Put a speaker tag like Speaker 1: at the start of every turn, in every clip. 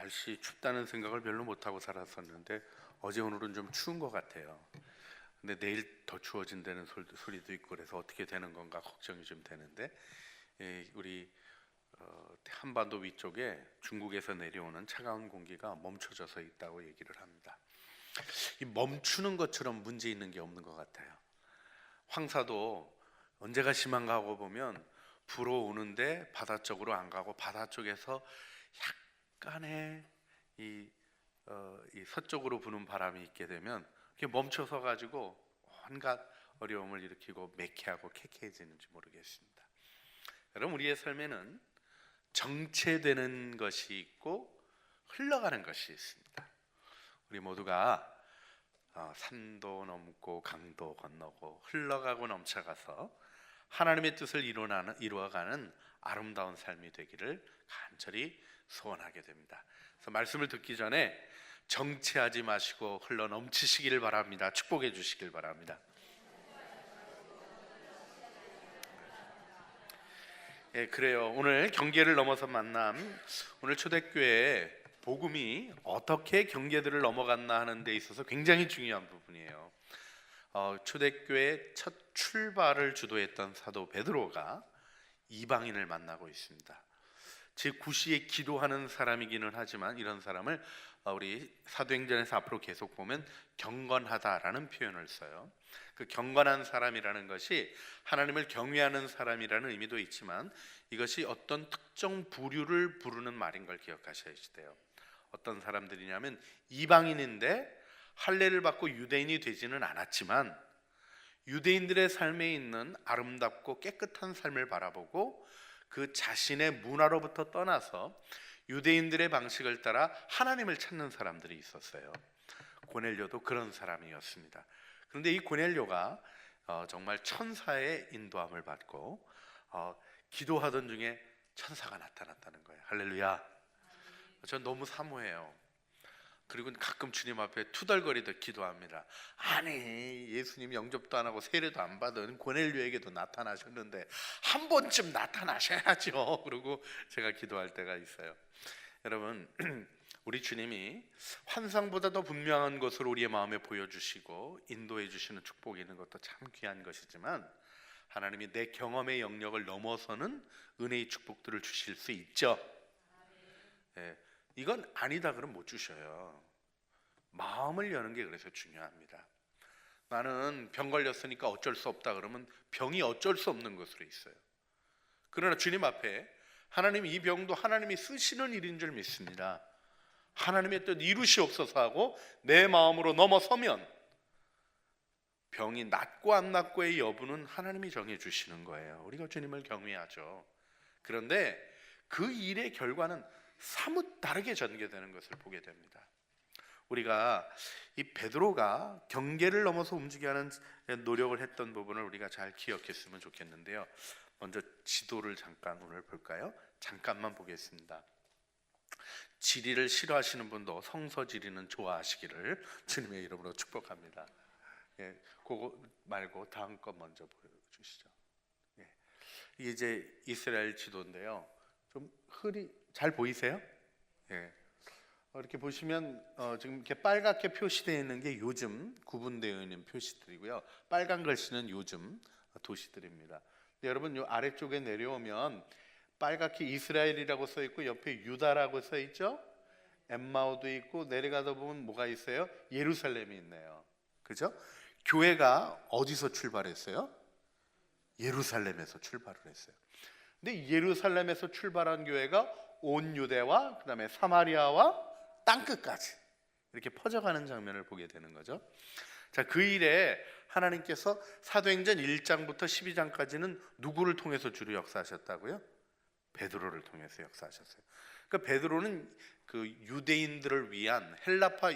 Speaker 1: 날씨 춥다는 생각을 별로 못하고 살았었는데 어제 오늘은 좀 추운 것 같아요. 근데 내일 더 추워진다는 소리도 있고 그래서 어떻게 되는 건가 걱정이 좀 되는데, 우리 한반도 위쪽에 중국에서 내려오는 차가운 공기가 멈춰져서 있다고 얘기를 합니다. 이 멈추는 것처럼 문제 있는 게 없는 것 같아요. 황사도 언제가 심한가 하고 보면 불어오는데 바다 쪽으로 안 가고 바다 쪽에서 약간의 이 서쪽으로 부는 바람이 있게 되면 그게 멈춰서 가지고 온갖 어려움을 일으키고 매캐하고 쾌쾌해지는지 모르겠습니다. 여러분, 우리의 삶에는 정체되는 것이 있고 흘러가는 것이 있습니다. 우리 모두가 산도 넘고 강도 건너고 흘러가고 넘쳐가서 하나님의 뜻을 이루어가는 아름다운 삶이 되기를 간절히 소원하게 됩니다. 그래서 말씀을 듣기 전에 정체하지 마시고 흘러 넘치시기를 바랍니다. 축복해 주시길 바랍니다. 그래요. 오늘 경계를 넘어서 만남, 오늘 초대교회 복음이 어떻게 경계들을 넘어갔나 하는 데 있어서 굉장히 중요한 부분이에요. 초대교회의 첫 출발을 주도했던 사도 베드로가 이방인을 만나고 있습니다. 즉 구시에 기도하는 사람이기는 하지만 이런 사람을 우리 사도행전에서 앞으로 계속 보면 경건하다라는 표현을 써요. 그 경건한 사람이라는 것이 하나님을 경외하는 사람이라는 의미도 있지만 이것이 어떤 특정 부류를 부르는 말인 걸 기억하셔야 돼요. 어떤 사람들이냐면 이방인인데 할례를 받고 유대인이 되지는 않았지만 유대인들의 삶에 있는 아름답고 깨끗한 삶을 바라보고 그 자신의 문화로부터 떠나서 유대인들의 방식을 따라 하나님을 찾는 사람들이 있었어요. 고넬료도 그런 사람이었습니다. 그런데 이 고넬료가 정말 천사의 인도함을 받고 기도하던 중에 천사가 나타났다는 거예요. 할렐루야. 전 너무 사모해요. 그리고 가끔 주님 앞에 투덜거리듯 기도합니다. 아니, 예수님 영접도 안 하고 세례도 안 받은 고넬료에게도 나타나셨는데 한 번쯤 나타나셔야죠. 그리고 제가 기도할 때가 있어요. 여러분, 우리 주님이 환상보다 더 분명한 것을 우리의 마음에 보여주시고 인도해 주시는 축복이 있는 것도 참 귀한 것이지만 하나님이 내 경험의 영역을 넘어서는 은혜의 축복들을 주실 수 있죠. 이건 아니다 그러면 못 주셔요. 마음을 여는 게 그래서 중요합니다. 나는 병 걸렸으니까 어쩔 수 없다 그러면 병이 어쩔 수 없는 것으로 있어요. 그러나 주님 앞에 하나님 이 병도 하나님이 쓰시는 일인 줄 믿습니다. 하나님의 뜻 이루시옵소서 하고 내 마음으로 넘어서면 병이 낫고 안 낫고의 여부는 하나님이 정해 주시는 거예요. 우리가 주님을 경외하죠. 그런데 그 일의 결과는 사뭇 다르게 전개되는 것을 보게 됩니다. 우리가 이 베드로가 경계를 넘어서 움직이게 하는 노력을 했던 부분을 우리가 잘 기억했으면 좋겠는데요. 먼저 지도를 잠깐 오늘 볼까요? 잠깐만 보겠습니다. 지리를 싫어하시는 분도 성서 지리는 좋아하시기를 주님의 이름으로 축복합니다. 그거 말고 다음 것 먼저 보여주시죠. 이게 이제 이스라엘 지도인데요. 좀 잘 보이세요? 이렇게 보시면 지금 이렇게 빨갛게 표시되어 있는 게 요즘 구분되어 있는 표시들이고요. 빨간 글씨는 요즘 도시들입니다. 여러분 요 아래쪽에 내려오면 빨갛게 이스라엘이라고 써 있고 옆에 유다라고 써 있죠. 엠마오도 있고 내려가다 보면 뭐가 있어요? 예루살렘이 있네요. 그죠? 교회가 어디서 출발했어요? 예루살렘에서 출발을 했어요. 근데 예루살렘에서 출발한 교회가 온 유대와 그다음에 사마리아와 땅끝까지 이렇게 퍼져가는 장면을 보게 되는 거죠. 자, 그 일에 하나님께서 사도행전 1장부터 12장까지는 누구를 통해서 주로 역사하셨다고요? 베드로를 통해서 역사하셨어요. 그러니까 베드로는 그 유대인들을 위한 헬라파,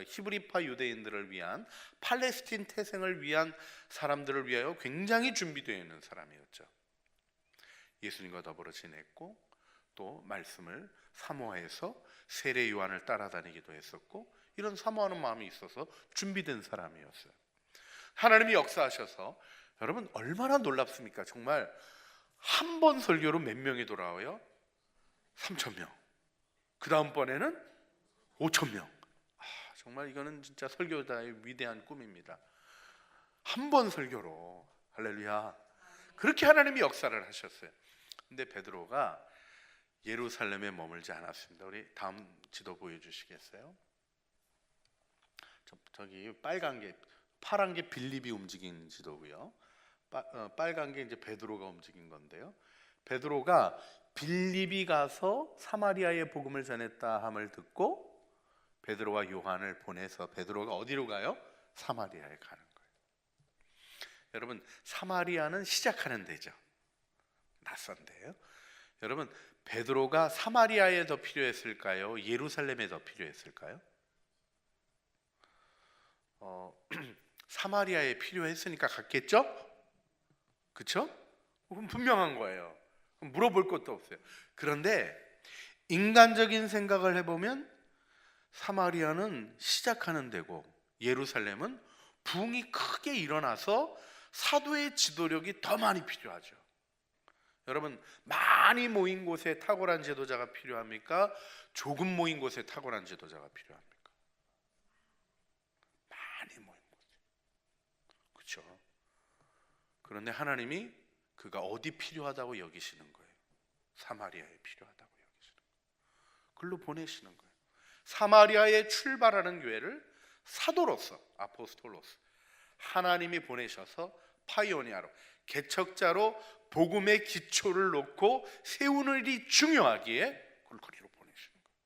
Speaker 1: 히브리파 유대인들을 위한 팔레스틴 태생을 위한 사람들을 위하여 굉장히 준비되어 있는 사람이었죠. 예수님과 더불어 지냈고 또 말씀을 사모해서 세례 요한을 따라다니기도 했었고 이런 사모하는 마음이 있어서 준비된 사람이었어요. 하나님이 역사하셔서 여러분 얼마나 놀랍습니까? 정말 한 번 설교로 몇 명이 돌아와요? 3,000명. 그 다음번에는 5천 명. 정말 이거는 진짜 설교자의 위대한 꿈입니다. 한 번 설교로 할렐루야. 그렇게 하나님이 역사를 하셨어요. 근데 베드로가 예루살렘에 머물지 않았습니다. 우리 다음 지도 보여주시겠어요? 저기 빨간 게, 파란 게 빌립이 움직인 지도고요. 빨간 게 이제 베드로가 움직인 건데요. 베드로가 빌립이 가서 사마리아의 복음을 전했다 함을 듣고 베드로와 요한을 보내서 베드로가 어디로 가요? 사마리아에 가는 거예요. 여러분, 사마리아는 시작하는 데죠. 낯선데요. 여러분, 베드로가 사마리아에 더 필요했을까요? 예루살렘에 더 필요했을까요? 사마리아에 필요했으니까 갔겠죠? 그렇죠? 그럼 분명한 거예요. 물어볼 것도 없어요. 그런데 인간적인 생각을 해보면 사마리아는 시작하는 데고 예루살렘은 부흥이 크게 일어나서 사도의 지도력이 더 많이 필요하죠. 여러분, 많이 모인 곳에 탁월한 지도자가 필요합니까? 조금 모인 곳에 탁월한 지도자가 필요합니까? 많이 모인 곳에. 그렇죠? 그런데 하나님이 그가 어디 필요하다고 여기시는 거예요? 사마리아에 필요하다고 여기시는 거예요. 글로 보내시는 거예요. 사마리아에 출발하는 교회를 사도로서, 아포스톨로서 하나님이 보내셔서 파이오니아로, 개척자로 복음의 기초를 놓고 세우는 일이 중요하기에 그걸 거기로 보내시는 거예요.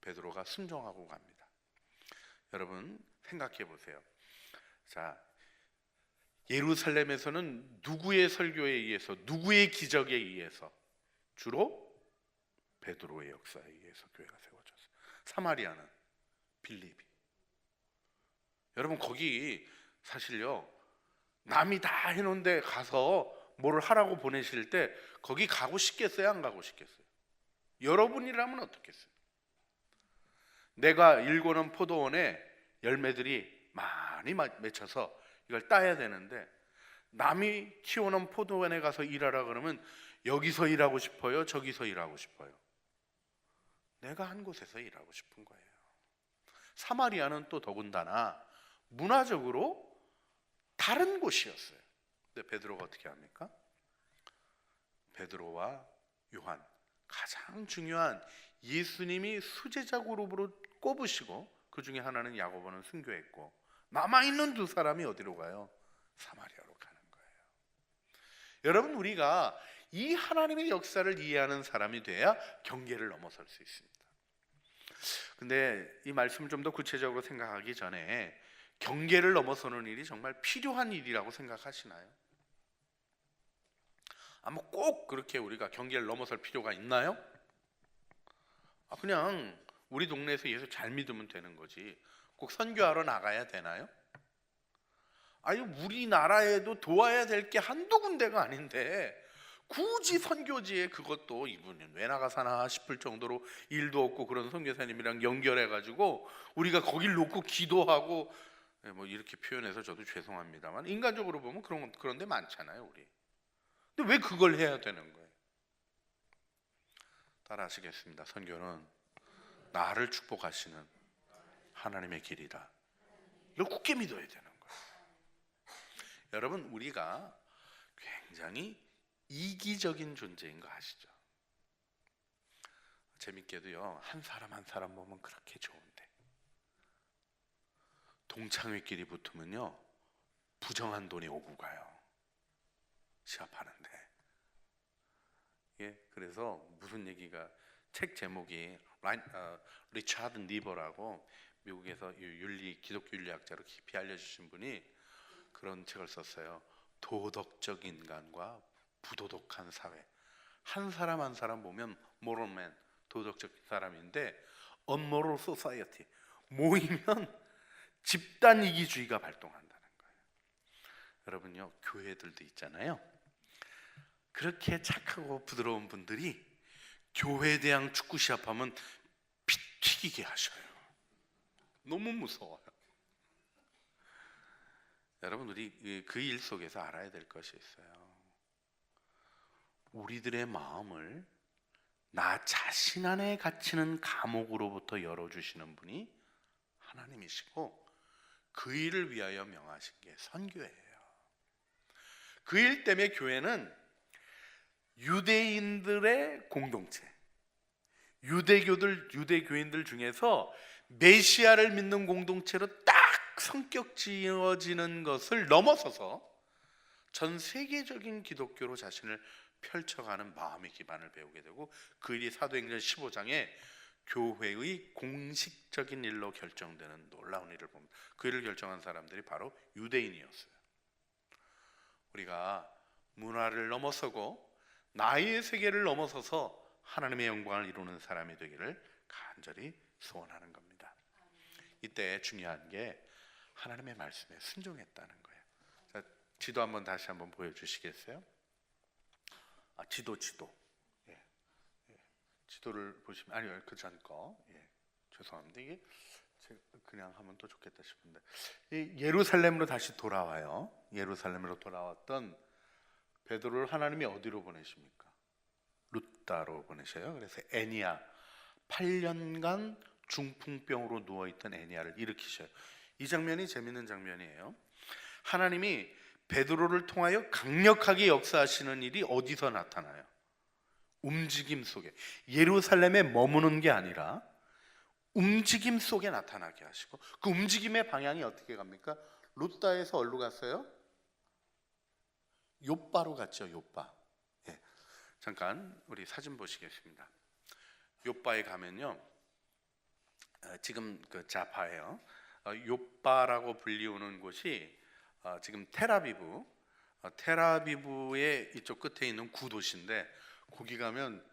Speaker 1: 베드로가 순종하고 갑니다. 여러분 생각해 보세요. 자, 예루살렘에서는 누구의 설교에 의해서, 누구의 기적에 의해서? 주로 베드로의 역사에 의해서 교회가 세워졌어요. 사마리아는 빌립이. 여러분 거기 사실요, 남이 다 해놓은데 가서 뭐를 하라고 보내실 때 거기 가고 싶겠어요? 안 가고 싶겠어요? 여러분이라면 어떻겠어요? 내가 일궈놓은 포도원에 열매들이 많이 맺혀서 이걸 따야 되는데 남이 키워놓은 포도원에 가서 일하라 그러면 여기서 일하고 싶어요? 저기서 일하고 싶어요? 내가 한 곳에서 일하고 싶은 거예요. 사마리아는 또 더군다나 문화적으로 다른 곳이었어요. 근데 베드로가 어떻게 합니까? 베드로와 요한, 가장 중요한 예수님이 수제자 그룹으로 꼽으시고 그 중에 하나는 야고보는 순교했고 남아있는 두 사람이 어디로 가요? 사마리아로 가는 거예요. 여러분, 우리가 이 하나님의 역사를 이해하는 사람이 돼야 경계를 넘어설 수 있습니다. 근데 이 말씀을 좀 더 구체적으로 생각하기 전에 경계를 넘어서는 일이 정말 필요한 일이라고 생각하시나요? 아마 꼭 그렇게 우리가 경계를 넘어설 필요가 있나요? 그냥 우리 동네에서 예수 잘 믿으면 되는 거지 꼭 선교하러 나가야 되나요? 아니, 우리나라에도 도와야 될 게 한두 군데가 아닌데 굳이 선교지에 그것도 이분은 왜 나가 사나 싶을 정도로 일도 없고 그런 선교사님이랑 연결해가지고 우리가 거길 놓고 기도하고, 뭐 이렇게 표현해서 저도 죄송합니다만 인간적으로 보면 그런 데 많잖아요 우리. 근데 왜 그걸 해야 되는 거예요? 따라 하시겠습니다. 선교는 나를 축복하시는 하나님의 길이다. 이걸 굳게 믿어야 되는 거예요. 여러분, 우리가 굉장히 이기적인 존재인 거 아시죠? 재밌게도요, 한 사람 한 사람 보면 그렇게 좋은데 동창회끼리 붙으면요 부정한 돈이 오고 가요. 시합하는데. 예, 그래서 무슨 얘기가, 책 제목이 리차드 니버라고 미국에서 기독교 윤리학자로 깊이 알려주신 분이 그런 책을 썼어요. 도덕적 인간과 부도덕한 사회. 한 사람 한 사람 보면 moral man, 도덕적 사람인데 unmoral society, 모이면 집단 이기주의가 발동한다는 거예요. 여러분요, 교회들도 있잖아요. 그렇게 착하고 부드러운 분들이 교회 대항 축구 시합하면 피 튀기게 하셔요. 너무 무서워요. 여러분, 우리 그 일 속에서 알아야 될 것이 있어요. 우리들의 마음을 나 자신 안에 갇히는 감옥으로부터 열어주시는 분이 하나님이시고 그 일을 위하여 명하신 게 선교예요. 그 일 때문에 교회는 유대인들의 공동체, 유대교인들 중에서 메시아를 믿는 공동체로 딱 성격 지어지는 것을 넘어서서 전 세계적인 기독교로 자신을 펼쳐가는 마음의 기반을 배우게 되고, 그 일이 사도행전 15장에 교회의 공식적인 일로 결정되는 놀라운 일을 봅니다. 그 일을 결정한 사람들이 바로 유대인이었어요. 우리가 문화를 넘어서고 나의 세계를 넘어서서 하나님의 영광을 이루는 사람이 되기를 간절히 소원하는 겁니다. 이때 중요한 게 하나님의 말씀에 순종했다는 거예요. 자, 지도 한번 다시 한번 보여주시겠어요? 지도. 예. 지도를 보시면, 아니요, 그 전 거. 예. 죄송합니다. 이게 그냥 하면 또 좋겠다 싶은데, 예루살렘으로 다시 돌아와요. 예루살렘으로 돌아왔던 베드로를 하나님이 어디로 보내십니까? 룻다로 보내셔요. 그래서 애니야, 8년간 중풍병으로 누워있던 애니야를 일으키셔요. 이 장면이 재밌는 장면이에요. 하나님이 베드로를 통하여 강력하게 역사하시는 일이 어디서 나타나요? 움직임 속에, 예루살렘에 머무는 게 아니라 움직임 속에 나타나게 하시고, 그 움직임의 방향이 어떻게 갑니까? 룻다에서 어디로 갔어요? 욥바로 갔죠. 욥바. 예. 잠깐 우리 사진 보시겠습니다. 욥바에 가면요, 지금 그 자파예요. 욥바라고 불리우는 곳이 지금 테라비브의 이쪽 끝에 있는 구도시인데, 거기 가면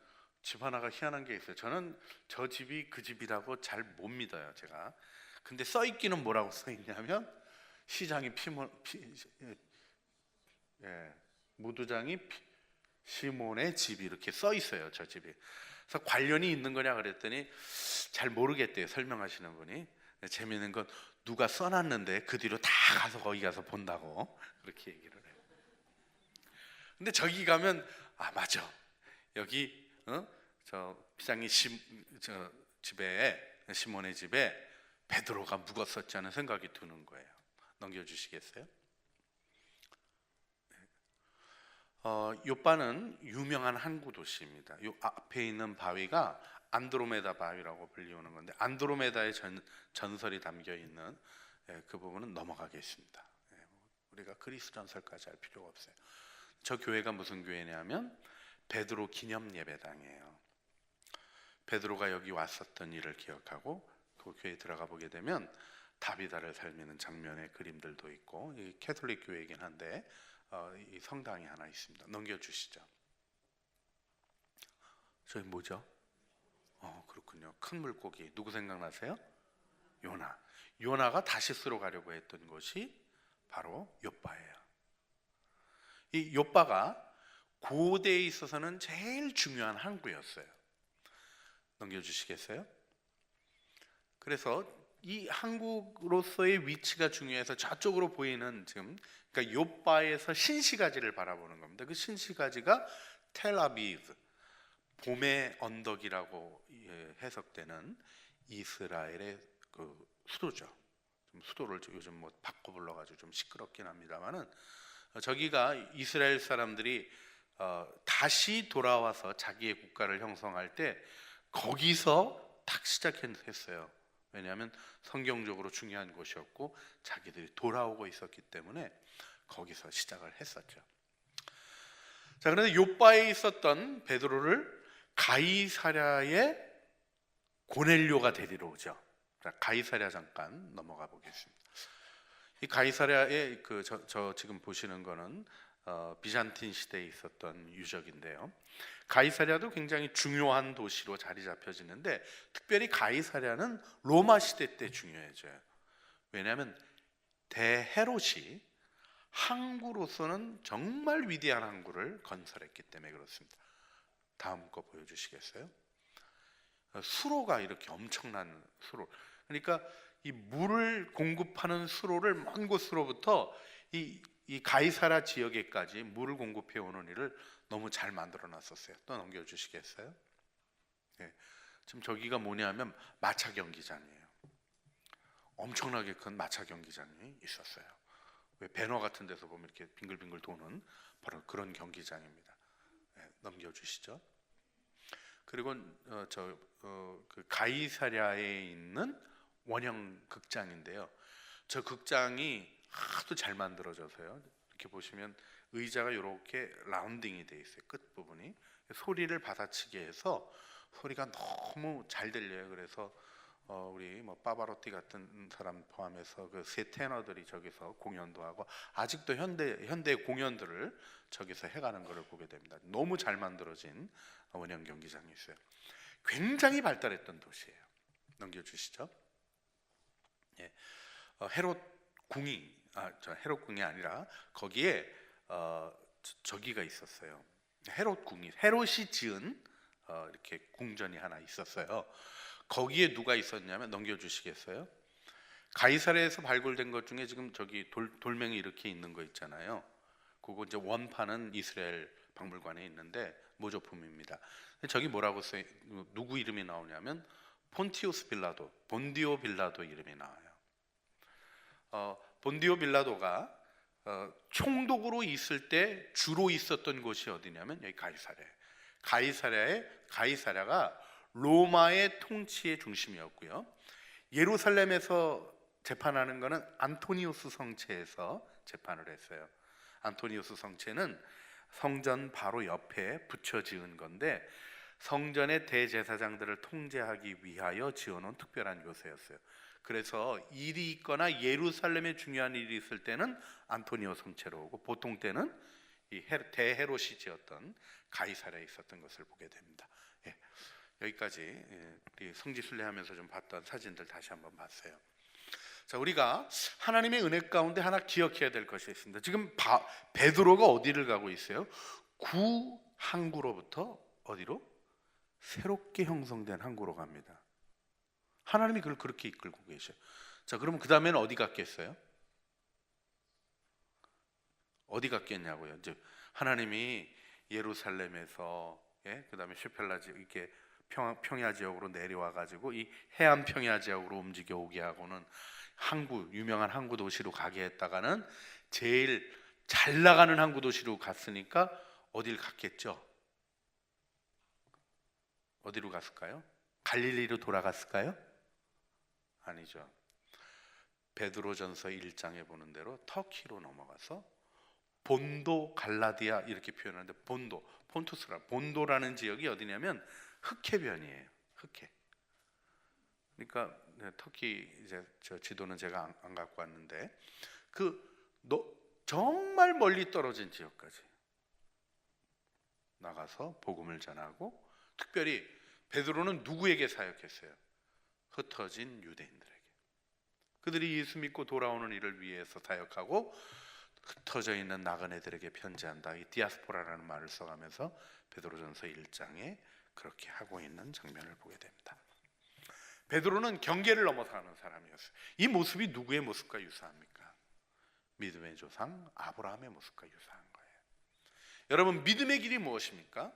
Speaker 1: 집 하나가 희한한 게 있어요. 저는 저 집이 그 집이라고 잘 못 믿어요, 제가. 근데 써 있기는 뭐라고 써 있냐면, 시장이 무두장이 시몬의 집이 이렇게 써 있어요, 저 집이. 그래서 관련이 있는 거냐 그랬더니 잘 모르겠대요, 설명하시는 분이. 재미있는 건 누가 써놨는데 그 뒤로 다 가서 거기 가서 본다고 그렇게 얘기를 해요. 근데 저기 가면 맞아, 여기 저 비장이 저 집에, 시몬의 집에 베드로가 묵었었지 하는 생각이 드는 거예요. 넘겨주시겠어요? 욥바는 유명한 항구 도시입니다. 요 앞에 있는 바위가 안드로메다 바위라고 불리우는 건데, 안드로메다의 전설이 담겨 있는 그 부분은 넘어가겠습니다. 우리가 그리스 전설까지 할 필요가 없어요. 저 교회가 무슨 교회냐면 베드로 기념 예배당이에요. 베드로가 여기 왔었던 일을 기억하고 그 교회에 들어가 보게 되면 다비다를 살리는 장면의 그림들도 있고, 이 캐톨릭 교회이긴 한데 이 성당이 하나 있습니다. 넘겨주시죠. 저기 뭐죠? 그렇군요. 큰 물고기 누구 생각나세요? 요나가 다시스로 가려고 했던 곳이 바로 욥바예요. 이 욥바가 고대에 있어서는 제일 중요한 항구였어요. 넘겨주시겠어요? 그래서 이 항구로서의 위치가 중요해서 저쪽으로 보이는, 지금 그러니까 욥바에서 신시가지를 바라보는 겁니다. 그 신시가지가 텔아비브, 봄의 언덕이라고 해석되는 이스라엘의 그 수도죠. 좀 수도를 요즘 뭐 바꿔 불러가지고 좀 시끄럽긴 합니다만은, 저기가 이스라엘 사람들이 다시 돌아와서 자기의 국가를 형성할 때 거기서 딱 시작했어요. 왜냐하면 성경적으로 중요한 곳이었고 자기들이 돌아오고 있었기 때문에 거기서 시작을 했었죠. 자, 그런데 욥바에 있었던 베드로를 가이사랴의 고넬료가 데리러 오죠. 자, 가이사랴 잠깐 넘어가 보겠습니다. 이 가이사랴의 저 지금 보시는 거는 비잔틴 시대에 있었던 유적인데요. 가이사랴도 굉장히 중요한 도시로 자리 잡혀지는데, 특별히 가이사랴는 로마 시대 때 중요해져요. 왜냐하면 대헤롯이 항구로서는 정말 위대한 항구를 건설했기 때문에 그렇습니다. 다음 거 보여주시겠어요? 수로가 이렇게 엄청난 수로, 그러니까 이 물을 공급하는 수로를 먼 곳으로부터 이 가이사랴 지역에까지 물을 공급해 오는 일을 너무 잘 만들어 놨었어요. 또 넘겨주시겠어요? 예. 지금 저기가 뭐냐면 마차 경기장이에요. 엄청나게 큰 마차 경기장이 있었어요. 왜 배너 같은 데서 보면 이렇게 빙글빙글 도는 바로 그런 경기장입니다. 예, 넘겨주시죠. 그리고 그 가이사랴에 있는 원형 극장인데요. 저 극장이 하도 잘 만들어져서요. 이렇게 보시면 의자가 이렇게 라운딩이 돼 있어요. 끝 부분이 소리를 받아치게 해서 소리가 너무 잘 들려요. 그래서 우리 뭐 파바로티 같은 사람 포함해서 그 세 테너들이 저기서 공연도 하고 아직도 현대 공연들을 저기서 해가는 것을 보게 됩니다. 너무 잘 만들어진 원형 경기장이 있어요. 굉장히 발달했던 도시예요. 넘겨주시죠. 예, 헤롯 궁이 헤롯 궁이 아니라 거기에 저기가 있었어요. 헤롯이 지은 이렇게 궁전이 하나 있었어요. 거기에 누가 있었냐면 넘겨주시겠어요? 가이사랴에서 발굴된 것 중에 지금 저기 돌멩이 이렇게 있는 거 있잖아요. 그거 이제 원판은 이스라엘 박물관에 있는데 모조품입니다. 저기 뭐라고 써요? 누구 이름이 나오냐면 본디오 빌라도 이름이 나와요. 본디오 빌라도가 총독으로 있을 때 주로 있었던 곳이 어디냐면 여기 가이사랴가 로마의 통치의 중심이었고요. 예루살렘에서 재판하는 것은 안토니우스 성체에서 재판을 했어요. 안토니우스 성체는 성전 바로 옆에 붙여 지은 건데 성전의 대제사장들을 통제하기 위하여 지어놓은 특별한 요새였어요. 그래서 일이 있거나 예루살렘에 중요한 일이 있을 때는 안토니오 성체로 오고 보통 때는 이 대헤롯이 지었던 가이사랴에 있었던 것을 보게 됩니다. 예, 여기까지 우리 성지순례하면서 좀 봤던 사진들 다시 한번 봤어요. 자, 우리가 하나님의 은혜 가운데 하나 기억해야 될 것이 있습니다. 지금 베드로가 어디를 가고 있어요? 구항구로부터 어디로? 새롭게 형성된 항구로 갑니다. 하나님이 그걸 그렇게 이끌고 계셔요. 자, 그러면 그 다음에는 어디 갔겠어요? 어디 갔겠냐고요. 이제 하나님이 예루살렘에서 그 다음에 슈펠라지 이렇게 평야 지역으로 내려와 가지고 이 해안 평야 지역으로 움직여 오게 하고는 유명한 항구 도시로 가게 했다가는 제일 잘 나가는 항구 도시로 갔으니까 어딜 갔겠죠? 어디로 갔을까요? 갈릴리로 돌아갔을까요? 아니죠. 베드로전서 1장에 보는 대로 터키로 넘어가서 본도 갈라디아 이렇게 표현하는데 본토라는 지역이 어디냐면 흑해변이에요. 흑해. 그러니까 터키 이제 저 지도는 제가 안 갖고 왔는데 정말 멀리 떨어진 지역까지 나가서 복음을 전하고 특별히 베드로는 누구에게 사역했어요? 흩어진 유대인들에게. 그들이 예수 믿고 돌아오는 일을 위해서 사역하고 흩어져 있는 나그네들에게 편지한다. 이 디아스포라라는 말을 써가면서 베드로전서 1장에 그렇게 하고 있는 장면을 보게 됩니다. 베드로는 경계를 넘어서는 사람이었어요. 이 모습이 누구의 모습과 유사합니까? 믿음의 조상 아브라함의 모습과 유사한 거예요. 여러분, 믿음의 길이 무엇입니까?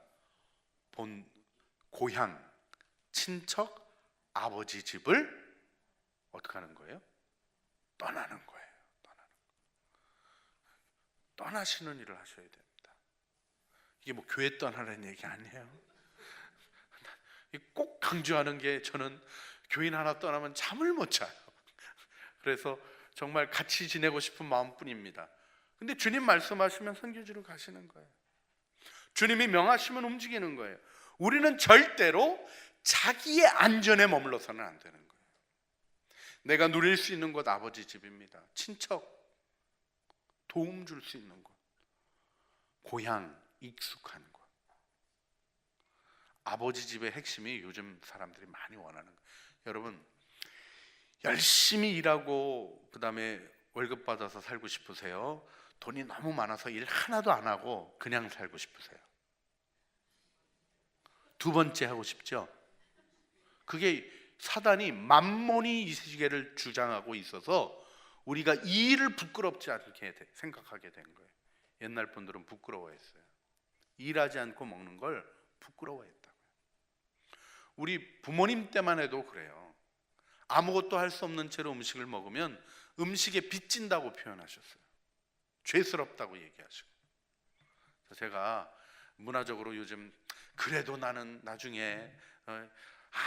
Speaker 1: 고향, 친척, 아버지 집을 어떻게 하는 거예요? 떠나는 거예요. 떠나시는 일을 하셔야 됩니다. 이게 뭐 교회 떠나라는 얘기 아니에요. 꼭 강조하는 게 저는 교인 하나 떠나면 잠을 못 자요. 그래서 정말 같이 지내고 싶은 마음뿐입니다. 근데 주님 말씀하시면 선교지로 가시는 거예요. 주님이 명하시면 움직이는 거예요. 우리는 절대로 자기의 안전에 머물러서는 안 되는 거예요. 내가 누릴 수 있는 곳 아버지 집입니다. 친척, 도움 줄 수 있는 곳, 고향, 익숙한 곳. 아버지 집의 핵심이 요즘 사람들이 많이 원하는 거예요. 여러분, 열심히 일하고 그 다음에 월급 받아서 살고 싶으세요? 돈이 너무 많아서 일 하나도 안 하고 그냥 살고 싶으세요? 두 번째 하고 싶죠? 그게 사단이 만몬이 이 시계를 주장하고 있어서 우리가 이 일을 부끄럽지 않게 생각하게 된 거예요. 옛날 분들은 부끄러워했어요. 일하지 않고 먹는 걸 부끄러워했다고요. 우리 부모님 때만 해도 그래요. 아무것도 할 수 없는 채로 음식을 먹으면 음식에 빚진다고 표현하셨어요. 죄스럽다고 얘기하시고. 제가 문화적으로 요즘 그래도 나는 나중에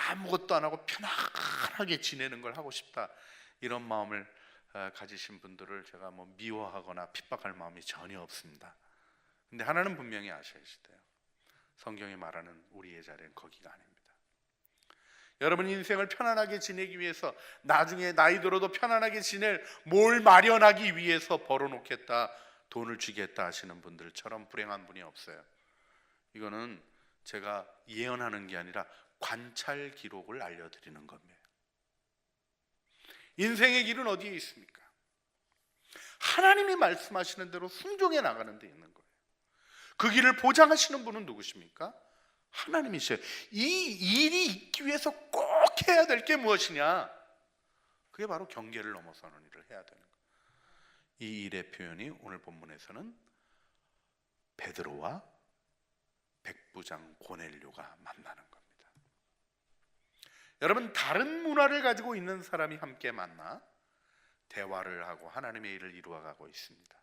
Speaker 1: 아무것도 안 하고 편안하게 지내는 걸 하고 싶다, 이런 마음을 가지신 분들을 제가 뭐 미워하거나 핍박할 마음이 전혀 없습니다. 근데 하나는 분명히 아셔야 돼요. 성경이 말하는 우리의 자리는 거기가 아닙니다. 여러분 인생을 편안하게 지내기 위해서, 나중에 나이 들어도 편안하게 지낼 뭘 마련하기 위해서 벌어놓겠다, 돈을 주겠다 하시는 분들처럼 불행한 분이 없어요. 이거는 제가 예언하는 게 아니라 관찰 기록을 알려드리는 겁니다. 인생의 길은 어디에 있습니까? 하나님이 말씀하시는 대로 순종해 나가는 데 있는 거예요. 그 길을 보장하시는 분은 누구십니까? 하나님이세요. 이 일이 있기 위해서 꼭 해야 될 게 무엇이냐? 그게 바로 경계를 넘어서는 일을 해야 되는 거예요. 이 일의 표현이 오늘 본문에서는 베드로와 백부장 고넬료가 만나는 겁니다. 여러분, 다른 문화를 가지고 있는 사람이 함께 만나 대화를 하고 하나님의 일을 이루어가고 있습니다.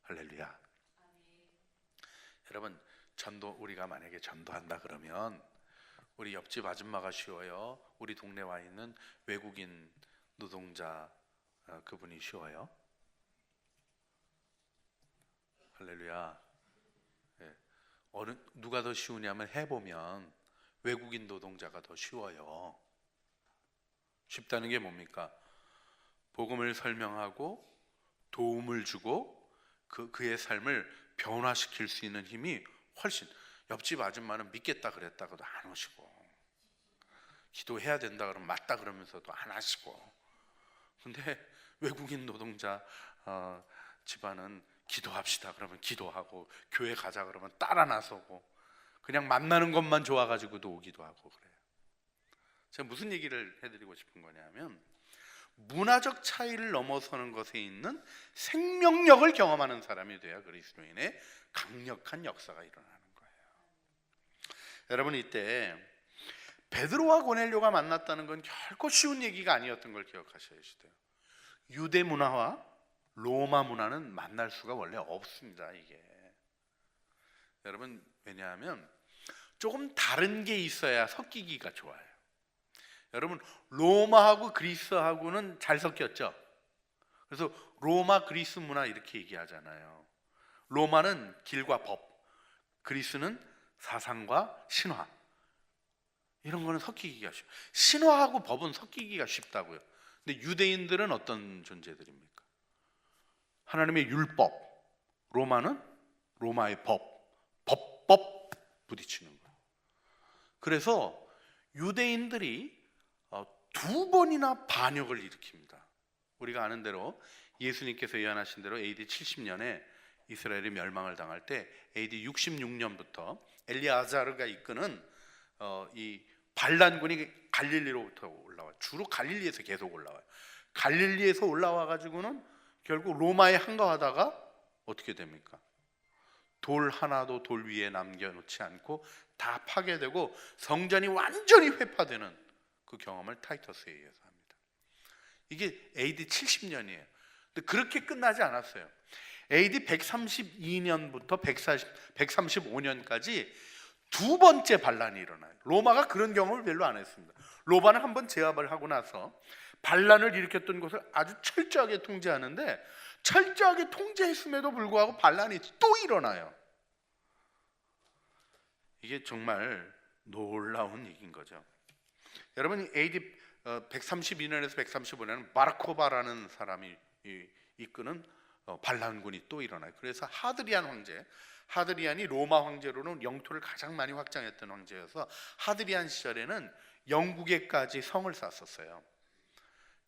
Speaker 1: 할렐루야. 여러분, 전도, 우리가 만약에 전도한다 그러면 우리 옆집 아줌마가 쉬워요? 우리 동네 와 있는 외국인 노동자 그분이 쉬워요? 할렐루야. 예. 누가 더 쉬우냐면 해보면 외국인 노동자가 더 쉬워요. 쉽다는 게 뭡니까? 복음을 설명하고 도움을 주고 그의 삶을 변화시킬 수 있는 힘이 훨씬, 옆집 아줌마는 믿겠다 그랬다가도 안 오시고, 기도해야 된다 그러면 맞다 그러면서도 안 하시고, 근데 외국인 노동자 집안은 기도합시다 그러면 기도하고, 교회 가자 그러면 따라 나서고, 그냥 만나는 것만 좋아가지고도 오기도 하고 그래요. 제가 무슨 얘기를 해드리고 싶은 거냐면, 문화적 차이를 넘어서는 것에 있는 생명력을 경험하는 사람이 돼야 그리스도인의 강력한 역사가 일어나는 거예요. 여러분, 이때 베드로와 고넬료가 만났다는 건 결코 쉬운 얘기가 아니었던 걸 기억하셔야 돼요. 유대 문화와 로마 문화는 만날 수가 원래 없습니다. 이게 여러분, 왜냐하면 조금 다른 게 있어야 섞이기가 좋아요. 여러분, 로마하고 그리스하고는 잘 섞였죠. 그래서 로마 그리스 문화 이렇게 얘기하잖아요. 로마는 길과 법, 그리스는 사상과 신화. 이런 거는 섞이기가 쉽어요. 신화하고 법은 섞이기가 쉽다고요. 근데 유대인들은 어떤 존재들입니까? 하나님의 율법, 로마는 로마의 법법 부딪히는 거예요. 그래서 유대인들이 두 번이나 반역을 일으킵니다. 우리가 아는 대로 예수님께서 예언하신 대로 AD 70년에 이스라엘이 멸망을 당할 때 AD 66년부터 엘리아자르가 이끄는 이 반란군이 갈릴리로부터 올라와요. 주로 갈릴리에서 계속 올라와요. 갈릴리에서 올라와 가지고는 결국 로마에 한가하다가 어떻게 됩니까? 돌 하나도 돌 위에 남겨놓지 않고 다 파괴되고 성전이 완전히 회파되는 그 경험을 타이터스에 의해서 합니다. 이게 AD 70년이에요. 근데 그렇게 끝나지 않았어요. AD 132년부터 135년까지 두 번째 반란이 일어나요. 로마가 그런 경험을 별로 안 했습니다. 로마는 한번 제압을 하고 나서 반란을 일으켰던 곳을 아주 철저하게 통제하는데, 철저하게 통제했음에도 불구하고 반란이 또 일어나요. 이게 정말 놀라운 얘기인 거죠. 여러분, AD 132년에서 135년은 바르코바라는 사람이 이끄는 반란군이 또 일어나요. 그래서 하드리안 황제, 하드리안이 로마 황제로는 영토를 가장 많이 확장했던 황제여서 하드리안 시절에는 영국에까지 성을 쌓았었어요.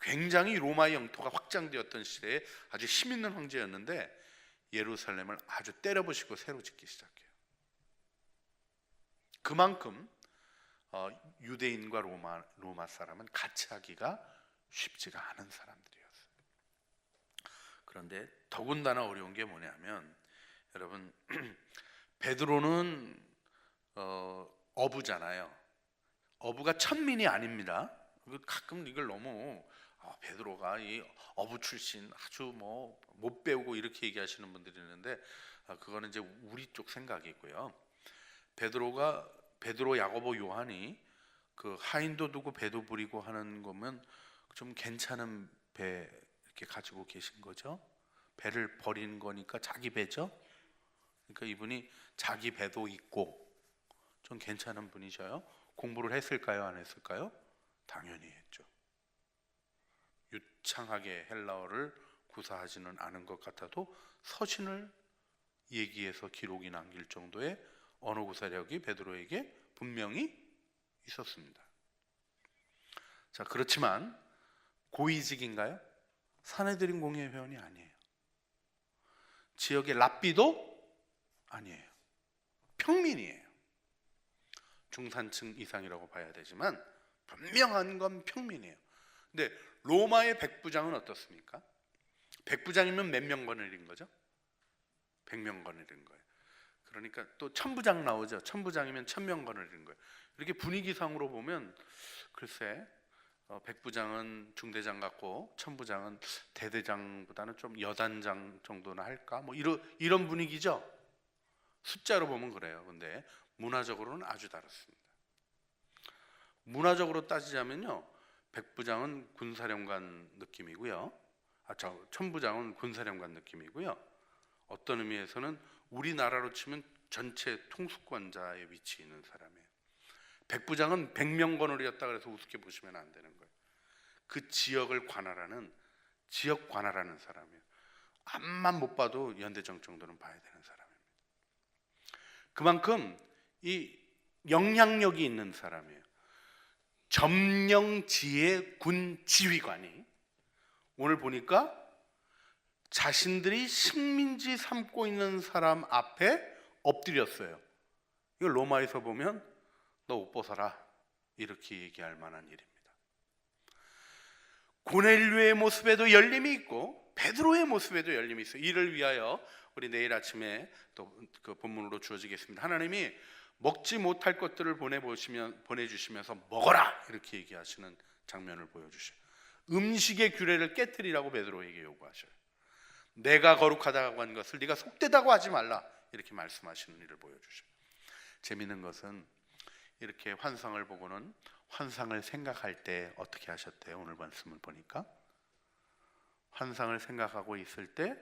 Speaker 1: 굉장히 로마의 영토가 확장되었던 시대에 아주 힘 있는 황제였는데 예루살렘을 아주 때려부시고 새로 짓기 시작해요. 그만큼 유대인과 로마 사람은 같이 하기가 쉽지가 않은 사람들이었어요. 그런데 더군다나 어려운 게 뭐냐면, 여러분, 베드로는 어부잖아요. 어부가 천민이 아닙니다. 가끔 이걸 너무 베드로가 이 어부 출신 아주 뭐 못 배우고 이렇게 얘기하시는 분들이 있는데 그거는 이제 우리 쪽 생각이고요. 베드로, 야고보, 요한이 그 하인도 두고 배도 부리고 하는 거면 좀 괜찮은 배 이렇게 가지고 계신 거죠. 배를 버리는 거니까 자기 배죠. 그러니까 이분이 자기 배도 있고 좀 괜찮은 분이셔요. 공부를 했을까요? 안 했을까요? 당연히 했죠. 유창하게 헬라어를 구사하지는 않은 것 같아도 서신을 얘기해서 기록이 남길 정도의 언어 구사력이 베드로에게 분명히 있었습니다. 자, 그렇지만 고위직인가요? 사내들인 공예 회원이 아니에요. 지역의 랍비도 아니에요. 평민이에요. 중산층 이상이라고 봐야 되지만 분명한 건 평민이에요. 근데 로마의 백부장은 어떻습니까? 백부장이면 몇 명권을 잃은 거죠? 100명권을 잃은 거예요. 그러니까 또 천부장 나오죠. 천부장이면 1000명권을 잃은 거예요. 이렇게 분위기상으로 보면 글쎄 백부장은 중대장 같고 천부장은 대대장보다는 좀 여단장 정도나 할까? 뭐 이런 분위기죠. 숫자로 보면 그래요. 근데 문화적으로는 아주 다릅니다. 문화적으로 따지자면요, 백부장은 군사령관 느낌이고요, 천부장은 군사령관 느낌이고요. 어떤 의미에서는 우리나라로 치면 전체 통수권자의 위치에 있는 사람이에요. 백부장은 100명권을이었다 그래서 우습게 보시면 안 되는 거예요. 그 지역을 관할하는 지역 관할하는 사람이에요. 앞만 못 봐도 연대정 정도는 봐야 되는 사람입니다. 그만큼 이 영향력이 있는 사람이에요. 점령지의 군 지휘관이 오늘 보니까 자신들이 식민지 삼고 있는 사람 앞에 엎드렸어요. 이걸 로마에서 보면 너 옷 벗어라 이렇게 얘기할 만한 일입니다. 고넬료의 모습에도 열림이 있고 베드로의 모습에도 열림이 있어요. 이를 위하여 우리 내일 아침에 또 그 본문으로 주어지겠습니다. 하나님이 먹지 못할 것들을 보내주시면서 먹어라 이렇게 얘기하시는 장면을 보여주셔요. 음식의 규례를 깨뜨리라고 베드로에게 요구하셔요. 내가 거룩하다고 한 것을 네가 속되다고 하지 말라 이렇게 말씀하시는 일을 보여주셔요. 재미있는 것은 이렇게 환상을 보고는 환상을 생각할 때 어떻게 하셨대요? 오늘 말씀을 보니까 환상을 생각하고 있을 때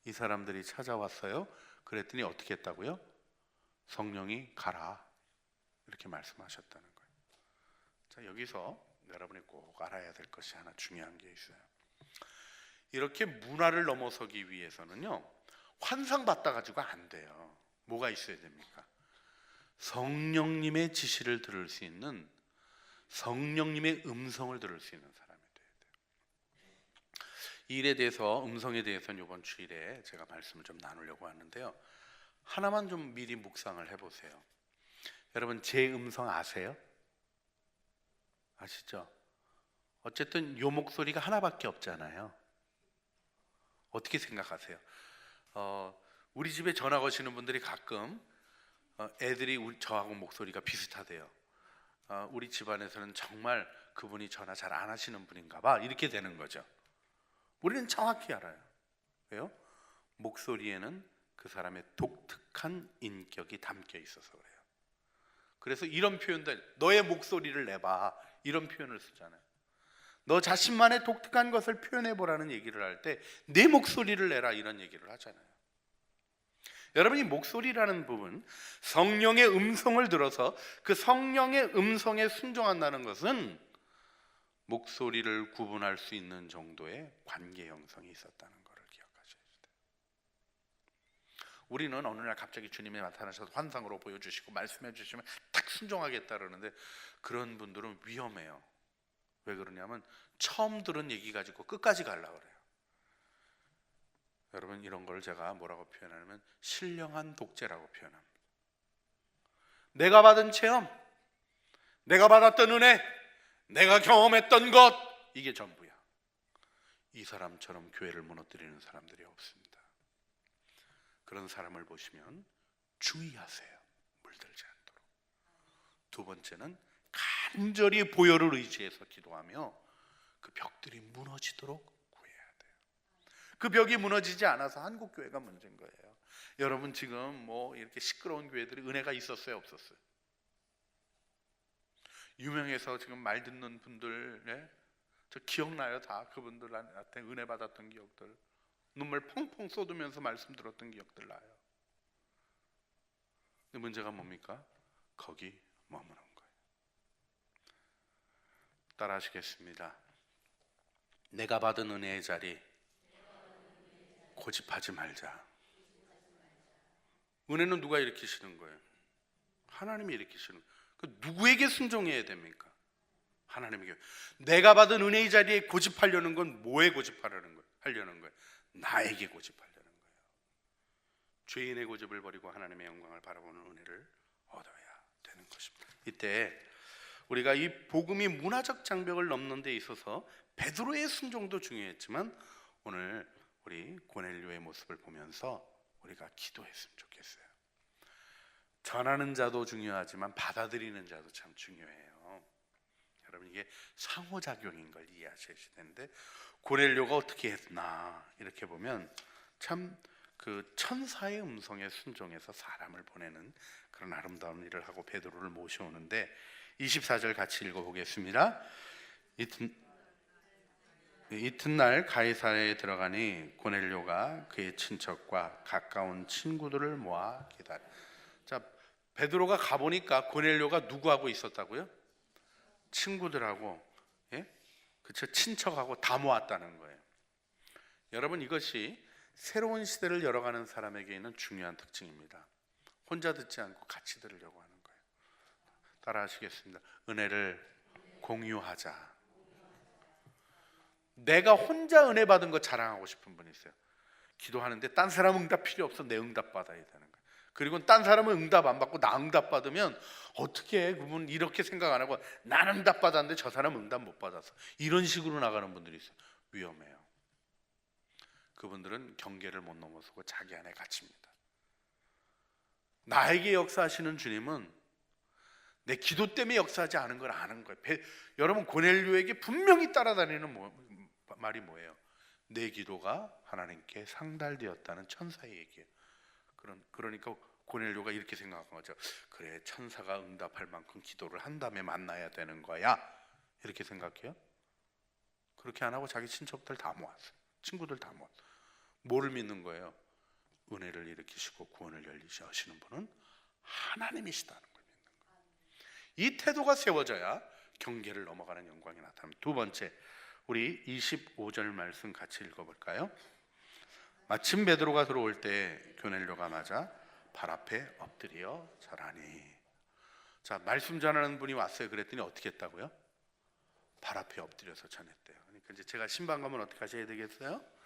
Speaker 1: 이 사람들이 찾아왔어요. 그랬더니 어떻게 했다고요? 성령이 가라 이렇게 말씀하셨다는 거예요. 자, 여기서 여러분이 꼭 알아야 될 것이 하나 중요한 게 있어요. 이렇게 문화를 넘어서기 위해서는요, 환상 받다 가지고 안 돼요. 뭐가 있어야 됩니까? 성령님의 지시를 들을 수 있는, 성령님의 음성을 들을 수 있는 사람이 돼야 돼요. 이 일에 대해서, 음성에 대해서는 이번 주일에 제가 말씀을 좀 나누려고 하는데요, 하나만 좀 미리 묵상을 해보세요. 여러분, 제 음성 아세요? 아시죠? 어쨌든 요 목소리가 하나밖에 없잖아요. 어떻게 생각하세요? 우리 집에 전화 거시는 분들이 가끔 애들이 저하고 목소리가 비슷하대요. 우리 집안에서는 정말 그분이 전화 잘 안 하시는 분인가 봐 이렇게 되는 거죠. 우리는 정확히 알아요. 왜요? 목소리에는 그 사람의 독특한 인격이 담겨 있어서 그래요. 그래서 이런 표현들, 너의 목소리를 내봐 이런 표현을 쓰잖아요. 너 자신만의 독특한 것을 표현해보라는 얘기를 할 때 내 목소리를 내라 이런 얘기를 하잖아요. 여러분이 목소리라는 부분, 성령의 음성을 들어서 그 성령의 음성에 순종한다는 것은 목소리를 구분할 수 있는 정도의 관계 형성이 있었다는 것을 기억하셔야 돼요. 우리는 어느 날 갑자기 주님이 나타나셔서 환상으로 보여주시고 말씀해 주시면 딱 순종하겠다 그러는데 그런 분들은 위험해요. 왜 그러냐면 처음 들은 얘기 가지고 끝까지 가려고 그래요. 여러분, 이런 걸 제가 뭐라고 표현하냐면 신령한 독재라고 표현합니다. 내가 받은 체험, 내가 받았던 은혜, 내가 경험했던 것, 이게 전부야. 이 사람처럼 교회를 무너뜨리는 사람들이 없습니다. 그런 사람을 보시면 주의하세요. 물들지 않도록. 두 번째는 간절히 보혈을 의지해서 기도하며 그 벽들이 무너지도록 구해야 돼요. 그 벽이 무너지지 않아서 한국 교회가 문제인 거예요. 여러분 지금 뭐 이렇게 시끄러운 교회들이 은혜가 있었어요, 없었어요? 유명해서 지금 말 듣는 분들, 네? 저 기억나요. 다 그분들한테 은혜 받았던 기억들, 눈물 펑펑 쏟으면서 말씀 들었던 기억들 나요. 근데 문제가 뭡니까? 거기 머무는 거예요. 따라 하시겠습니다. 내가 받은 은혜의 자리 고집하지 말자. 은혜는 누가 일으키시는 거예요? 하나님이 일으키시는 거예요. 그 누구에게 순종해야 됩니까? 하나님에게. 내가 받은 은혜의 자리에 고집하려는 건 뭐에 고집하려는 거예요? 하려는 거예요? 나에게 고집하려는 거예요. 죄인의 고집을 버리고 하나님의 영광을 바라보는 은혜를 얻어야 되는 것입니다. 이때 우리가 이 복음이 문화적 장벽을 넘는 데 있어서 베드로의 순종도 중요했지만 오늘 우리 고넬료의 모습을 보면서 우리가 기도했으면 좋겠어요. 전하는 자도 중요하지만 받아들이는 자도 참 중요해요. 여러분 이게 상호작용인 걸 이해하셔야 되는데 고넬료가 어떻게 했나 이렇게 보면 참 그 천사의 음성에 순종해서 사람을 보내는 그런 아름다운 일을 하고 베드로를 모셔오는데 24절 같이 읽어보겠습니다. 이튿날 가이사랴에 들어가니 고넬료가 그의 친척과 가까운 친구들을 모아 기다려. 자, 베드로가 가보니까 고넬료가 누구하고 있었다고요? 친구들하고, 예? 그쵸, 친척하고 다 모았다는 거예요. 여러분 이것이 새로운 시대를 열어가는 사람에게 있는 중요한 특징입니다. 혼자 듣지 않고 같이 들으려고 하는 거예요. 따라 하시겠습니다. 은혜를 공유하자. 내가 혼자 은혜 받은 거 자랑하고 싶은 분이 있어요. 기도하는데 딴 사람 응답 필요 없어. 내 응답 받아야 되는 거예요. 그리고 딴 사람은 응답 안 받고 나 응답 받으면 어떻게 해? 그분 이렇게 생각 안 하고 나는 응답 받았는데 저 사람은 응답 못 받았어. 이런 식으로 나가는 분들이 있어요. 위험해요. 그분들은 경계를 못 넘어서고 자기 안에 갇힙니다. 나에게 역사하시는 주님은 내 기도 때문에 역사하지 않은 걸 아는 거예요. 여러분 고넬료에게 분명히 따라다니는 말이 뭐예요? 내 기도가 하나님께 상달되었다는 천사의 얘기예요. 그러니까 고넬료가 이렇게 생각한 거죠. 그래, 천사가 응답할 만큼 기도를 한 다음에 만나야 되는 거야. 이렇게 생각해요. 그렇게 안 하고 자기 친척들 다 모았어요. 친구들 다 모았어요. 뭐를 믿는 거예요? 은혜를 일으키시고 구원을 열리시는 분은 하나님이시다는 걸 믿는 거예요. 이 태도가 세워져야 경계를 넘어가는 영광이 나타납니다. 두 번째, 우리 25절 말씀 같이 읽어볼까요? 마침 베드로가 들어올 때 고넬료가 맞아 발 앞에 엎드려 절하니. 자, 말씀 전하는 분이 왔어요. 그랬더니 어떻게 했다고요? 발 앞에 엎드려서 전했대요. 그러니까 이제 제가 신방 가면 어떻게 하셔야 되겠어요?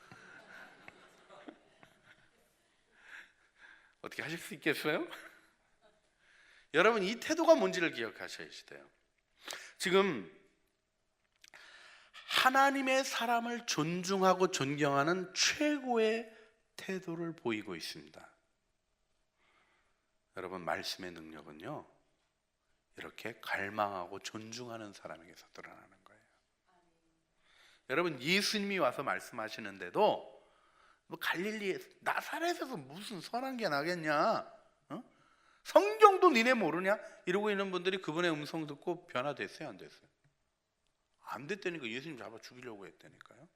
Speaker 1: 어떻게 하실 수 있겠어요? 여러분 이 태도가 뭔지를 기억하셔야 돼요. 지금 하나님의 사람을 존중하고 존경하는 최고의 태도를 보이고 있습니다. 여러분 말씀의 능력은요 이렇게 갈망하고 존중하는 사람에게서 드러나는 거예요. 여러분 예수님이 와서 말씀하시는데도 뭐 갈릴리 나사렛에서 무슨 선한 게 나겠냐? 어? 성경도 니네 모르냐? 이러고 있는 분들이 그분의 음성 듣고 변화됐어요, 안 됐어요? 안 됐다니까. 예수님 잡아 죽이려고 했다니까요.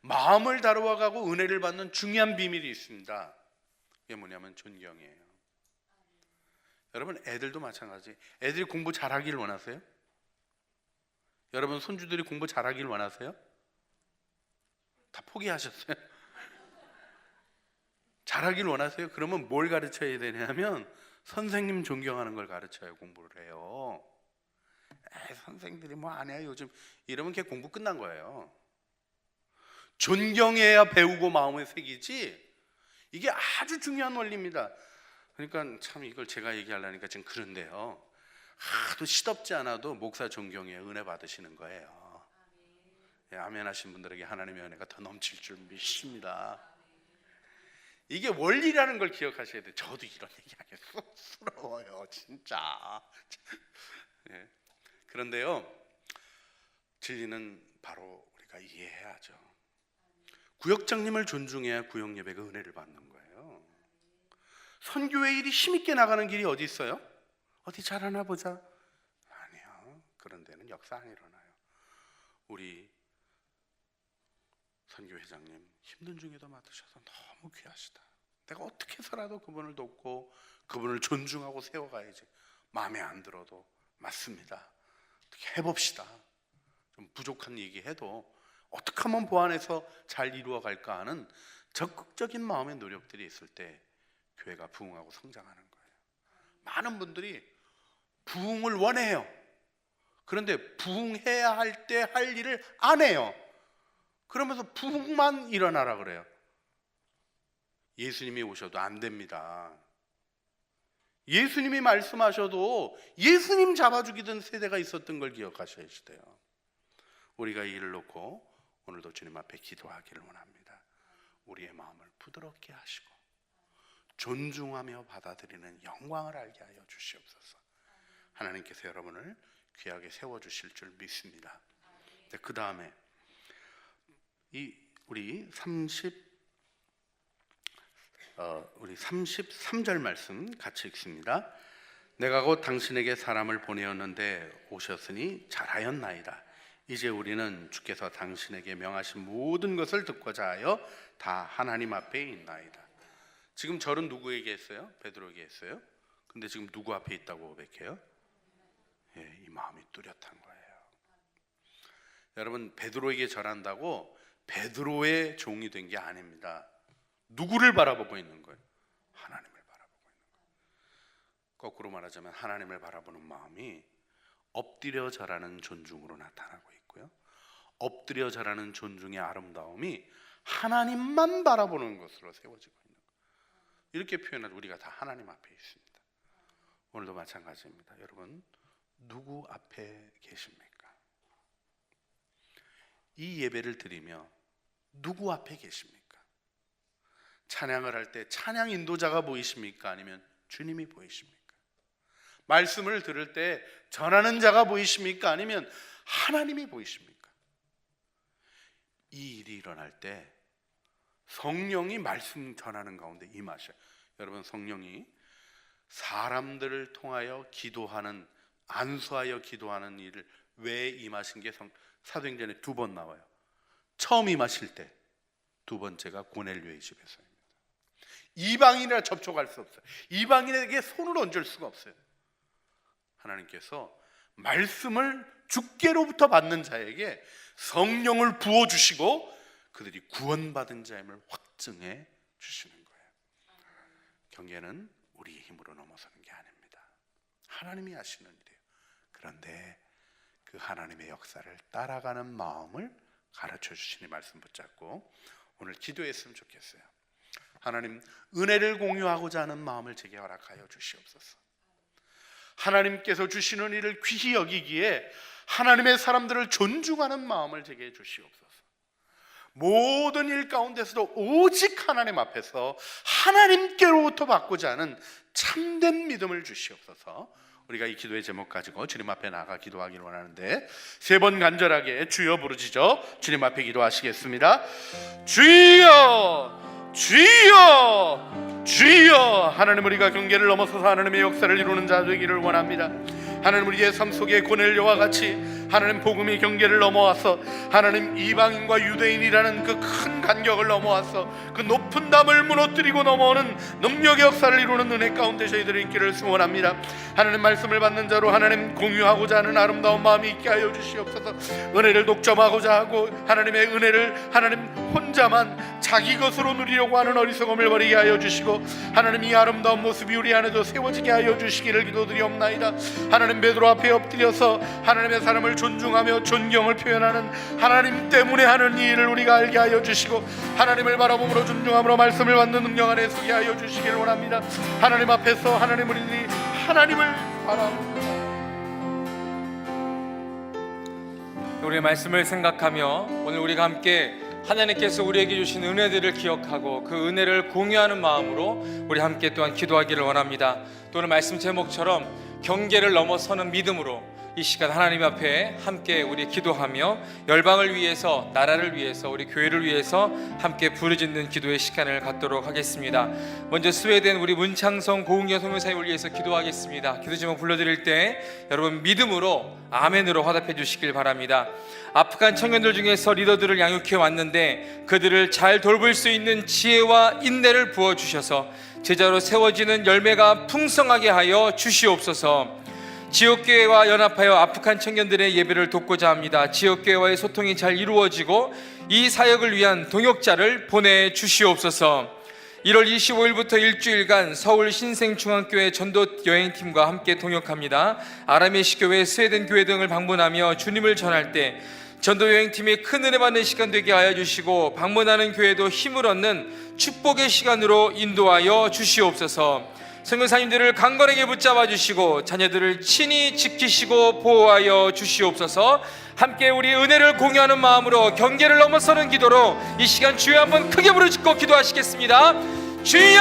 Speaker 1: 마음을 다루어가고 은혜를 받는 중요한 비밀이 있습니다. 그게 뭐냐면 존경이에요. 여러분 애들도 마찬가지. 애들이 공부 잘하길 원하세요? 여러분 손주들이 공부 잘하길 원하세요? 다 포기하셨어요? 잘하길 원하세요? 그러면 뭘 가르쳐야 되냐면 선생님 존경하는 걸 가르쳐야 공부를 해요. 선생들이 뭐 안 해요 요즘 이러면 걔 공부 끝난 거예요. 존경해야 배우고 마음에 새기지. 이게 아주 중요한 원리입니다. 그러니까 참 이걸 제가 얘기하려니까 지금 그런데요, 하도 시덥지 않아도 목사 존경해 은혜 받으시는 거예요. 아멘 하신 분들에게 하나님의 은혜가 더 넘칠 줄 믿습니다. 이게 원리라는 걸 기억하셔야 돼요. 저도 이런 얘기하기 쑥스러워요 진짜. 예. 그런데요, 진리는 바로 우리가 이해해야죠. 구역장님을 존중해야 구역예배가 은혜를 받는 거예요. 선교의 일이 힘있게 나가는 길이 어디 있어요? 어디 잘하나 보자? 아니요. 그런 데는 역사 안 일어나요. 우리 선교회장님 힘든 중에도 맡으셔서 너무 귀하시다. 내가 어떻게 해서라도 그분을 돕고 그분을 존중하고 세워가야지. 마음에 안 들어도 맞습니다. 어떻게 해봅시다. 좀 부족한 얘기해도 어떻게 하면 보완해서 잘 이루어갈까 하는 적극적인 마음의 노력들이 있을 때 교회가 부흥하고 성장하는 거예요. 많은 분들이 부흥을 원해요. 그런데 부흥해야 할 때 할 일을 안 해요. 그러면서 부흥만 일어나라 그래요. 예수님이 오셔도 안 됩니다. 예수님이 말씀하셔도 예수님 잡아 죽이던 세대가 있었던 걸 기억하셔야 돼요. 우리가 이 일을 놓고 오늘도 주님 앞에 기도하기를 원합니다. 우리의 마음을 부드럽게 하시고 존중하며 받아들이는 영광을 알게 하여 주시옵소서. 하나님께서 여러분을 귀하게 세워주실 줄 믿습니다. 그 다음에 우리 33절 말씀 같이 읽습니다. 내가 곧 당신에게 사람을 보내었는데 오셨으니 잘하였나이다. 이제 우리는 주께서 당신에게 명하신 모든 것을 듣고자 하여 다 하나님 앞에 있나이다. 지금 절은 누구에게 했어요? 베드로에게 했어요. 근데 지금 누구 앞에 있다고 고백해요? 이 마음이 뚜렷한 거예요. 여러분, 베드로에게 절한다고 베드로의 종이 된 게 아닙니다. 누구를 바라보고 있는 거예요? 하나님을 바라보고 있는 거예요. 거꾸로 말하자면 하나님을 바라보는 마음이 엎드려 절하는 존중으로 나타나고 있고요, 엎드려 절하는 존중의 아름다움이 하나님만 바라보는 것으로 세워지고 있는 거예요. 이렇게 표현하면 우리가 다 하나님 앞에 있습니다. 오늘도 마찬가지입니다. 여러분, 누구 앞에 계십니까? 이 예배를 드리며 누구 앞에 계십니까? 찬양을 할 때 찬양 인도자가 보이십니까? 아니면 주님이 보이십니까? 말씀을 들을 때 전하는 자가 보이십니까? 아니면 하나님이 보이십니까? 이 일이 일어날 때 성령이 말씀 전하는 가운데 임하셔요. 여러분, 성령이 사람들을 통하여 기도하는, 안수하여 기도하는 일을 왜 임하신 게 사도행전에 2번 나와요. 처음 임하실 때, 두 번째가 고넬료의 집에서입니다. 이방인이라 접촉할 수 없어요. 이방인에게 손을 얹을 수가 없어요. 하나님께서 말씀을 주께로부터 받는 자에게 성령을 부어주시고 그들이 구원받은 자임을 확증해 주시는 거예요. 경계는 우리의 힘으로 넘어서는 게 아닙니다. 하나님이 하시는 일이에요. 그런데 그 하나님의 역사를 따라가는 마음을 가르쳐 주시니 말씀 붙잡고 오늘 기도했으면 좋겠어요. 하나님, 은혜를 공유하고자 하는 마음을 제게 허락하여 주시옵소서. 하나님께서 주시는 일을 귀히 여기기에 하나님의 사람들을 존중하는 마음을 제게 주시옵소서. 모든 일 가운데서도 오직 하나님 앞에서 하나님께로부터 받고자 하는 참된 믿음을 주시옵소서. 우리가 이 기도의 제목 가지고 주님 앞에 나가 기도하기를 원하는데 3번 간절하게 주여 부르짖어 주님 앞에 기도하시겠습니다. 주여, 주여, 주여. 하나님, 우리가 경계를 넘어서서 하나님의 역사를 이루는 자 되기를 원합니다. 하나님, 우리의 삶 속에 고넬료와 같이 하나님 복음의 경계를 넘어와서 하나님 이방인과 유대인이라는 그 큰 간격을 넘어와서 그 높은 담을 무너뜨리고 넘어오는 능력의 역사를 이루는 은혜 가운데 저희들이 있기를 소원합니다. 하나님 말씀을 받는 자로 하나님 공유하고자 하는 아름다운 마음이 있게 하여 주시옵소서. 은혜를 독점하고자 하고 하나님의 은혜를 하나님 혼자만 자기 것으로 누리려고 하는 어리석음을 버리게 하여 주시고 하나님 이 아름다운 모습이 우리 안에도 세워지게 하여 주시기를 기도드리옵나이다. 하나님, 베드로 앞에 엎드려서 하나님의 사람을 존중하며 존경을 표현하는 하나님 때문에 하는 이 일을 우리가 알게 하여 주시고 하나님을 바라봄으로 존중함으로 말씀을 받는 능력 안에 서게 하여 주시기를 원합니다. 하나님 앞에서 하나님, 우리들이 하나님을 바라봅니다.
Speaker 2: 우리의 말씀을 생각하며 오늘 우리가 함께 하나님께서 우리에게 주신 은혜들을 기억하고 그 은혜를 공유하는 마음으로 우리 함께 또한 기도하기를 원합니다. 또 오늘 말씀 제목처럼 경계를 넘어서는 믿음으로 이 시간 하나님 앞에 함께 우리 기도하며 열방을 위해서, 나라를 위해서, 우리 교회를 위해서 함께 부르짖는 기도의 시간을 갖도록 하겠습니다. 먼저 스웨덴 우리 문창성 고은경 선교사님을 위해서 기도하겠습니다. 기도 제목 불러드릴 때 여러분 믿음으로 아멘으로 화답해 주시길 바랍니다. 아프간 청년들 중에서 리더들을 양육해 왔는데 그들을 잘 돌볼 수 있는 지혜와 인내를 부어주셔서 제자로 세워지는 열매가 풍성하게 하여 주시옵소서. 지역교회와 연합하여 아프간 청년들의 예배를 돕고자 합니다. 지역교회와의 소통이 잘 이루어지고 이 사역을 위한 동역자를 보내주시옵소서. 1월 25일부터 일주일간 서울 신생중앙교회 전도 여행팀과 함께 동역합니다. 아라메시교회, 스웨덴 교회 등을 방문하며 주님을 전할 때 전도 여행팀이 큰 은혜 받는 시간 되게 하여 주시고 방문하는 교회도 힘을 얻는 축복의 시간으로 인도하여 주시옵소서. 선교사님들을 강건하게 붙잡아 주시고 자녀들을 친히 지키시고 보호하여 주시옵소서. 함께 우리 은혜를 공유하는 마음으로 경계를 넘어서는 기도로 이 시간 주여 한번 크게 부르짖고 기도하시겠습니다. 주여!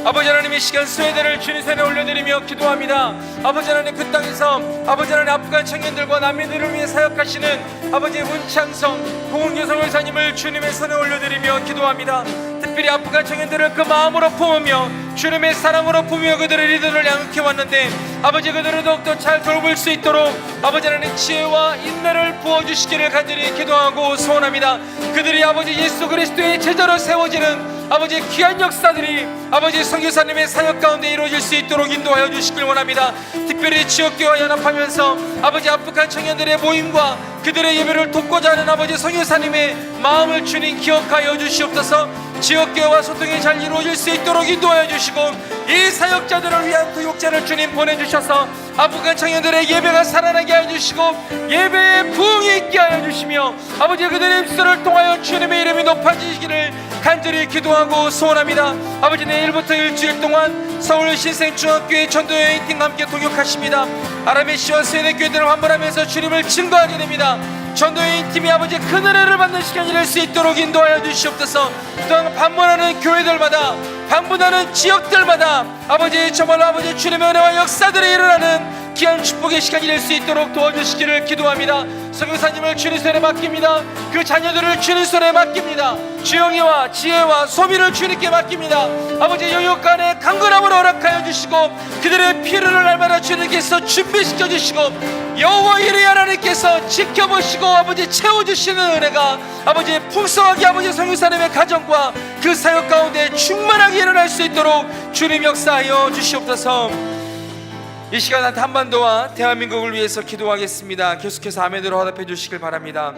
Speaker 2: 아버지 하나님, 이 시간 스웨덴을 주님 손에 올려드리며 기도합니다. 아버지 하나님, 그 땅에서 아버지 하나님 아프간 청년들과 난민들을 위해 사역하시는 아버지 문창성 고은경 선교사님을 주님의 손에 올려드리며 기도합니다. 특별히 아프간 청년들을 그 마음으로 품으며 주님의 사랑으로 품으며 그들의 리더를 양육해 왔는데 아버지 그들을 더욱더 잘 돌볼 수 있도록 아버지 하나님 지혜와 인내를 부어주시기를 간절히 기도하고 소원합니다. 그들이 아버지 예수 그리스도의 제자로 세워지는 아버지 귀한 역사들이 아버지 선교사님의 사역 가운데 이루어질 수 있도록 인도하여 주시길 원합니다. 특별히 지역교회와 연합하면서 아버지 아프간 청년들의 모임과 그들의 예배를 돕고자 하는 아버지 선교사님의 마음을 주님 기억하여 주시옵소서. 지역교회와 소통이 잘 이루어질 수 있도록 인도하여 주시고 이 사역자들을 위한 교육자를 주님 보내주셔서 아프간 청년들의 예배가 살아나게 하여 주시고 예배에 부흥이 있게 하여 주시며 아버지 그들의 입술을 통하여 주님의 이름이 높아지시기를 간절히 기도하고 소원합니다. 아버지 내일부터 일주일 동안 서울 신생중학교의 전도여행팀과 함께 동역하십니다. 아라메시와 스웨덴 교회들을 환불하면서 주님을 증거하게 됩니다. 전도여행팀이 아버지 큰 은혜를 받는 시간이 될 수 있도록 인도하여 주시옵소서. 또한 방문하는 교회들마다 방문하는 지역들마다 아버지 정말로 아버지 주님의 은혜와 역사들이 일어나는 귀한 축복의 시간이 될 수 있도록 도와주시기를 기도합니다. 선교사님을 주님 손에 맡깁니다. 그 자녀들을 주님 손에 맡깁니다. 주영이와 지혜와 소미를 주님께 맡깁니다. 아버지 영육간에 강건함을 허락하여 주시고 그들의 필요를 날마다 주님께서 준비시켜 주시고 여호와 이레 하나님께서 지켜보시고 아버지 채워주시는 은혜가 아버지 풍성하게 아버지 선교사님의 가정과 그 사역 가운데 충만하게 일어날 수 있도록 주님 역사하여 주시옵소서. 이 시간 한반도와 대한민국을 위해서 기도하겠습니다. 계속해서 아멘으로 화답해 주시길 바랍니다.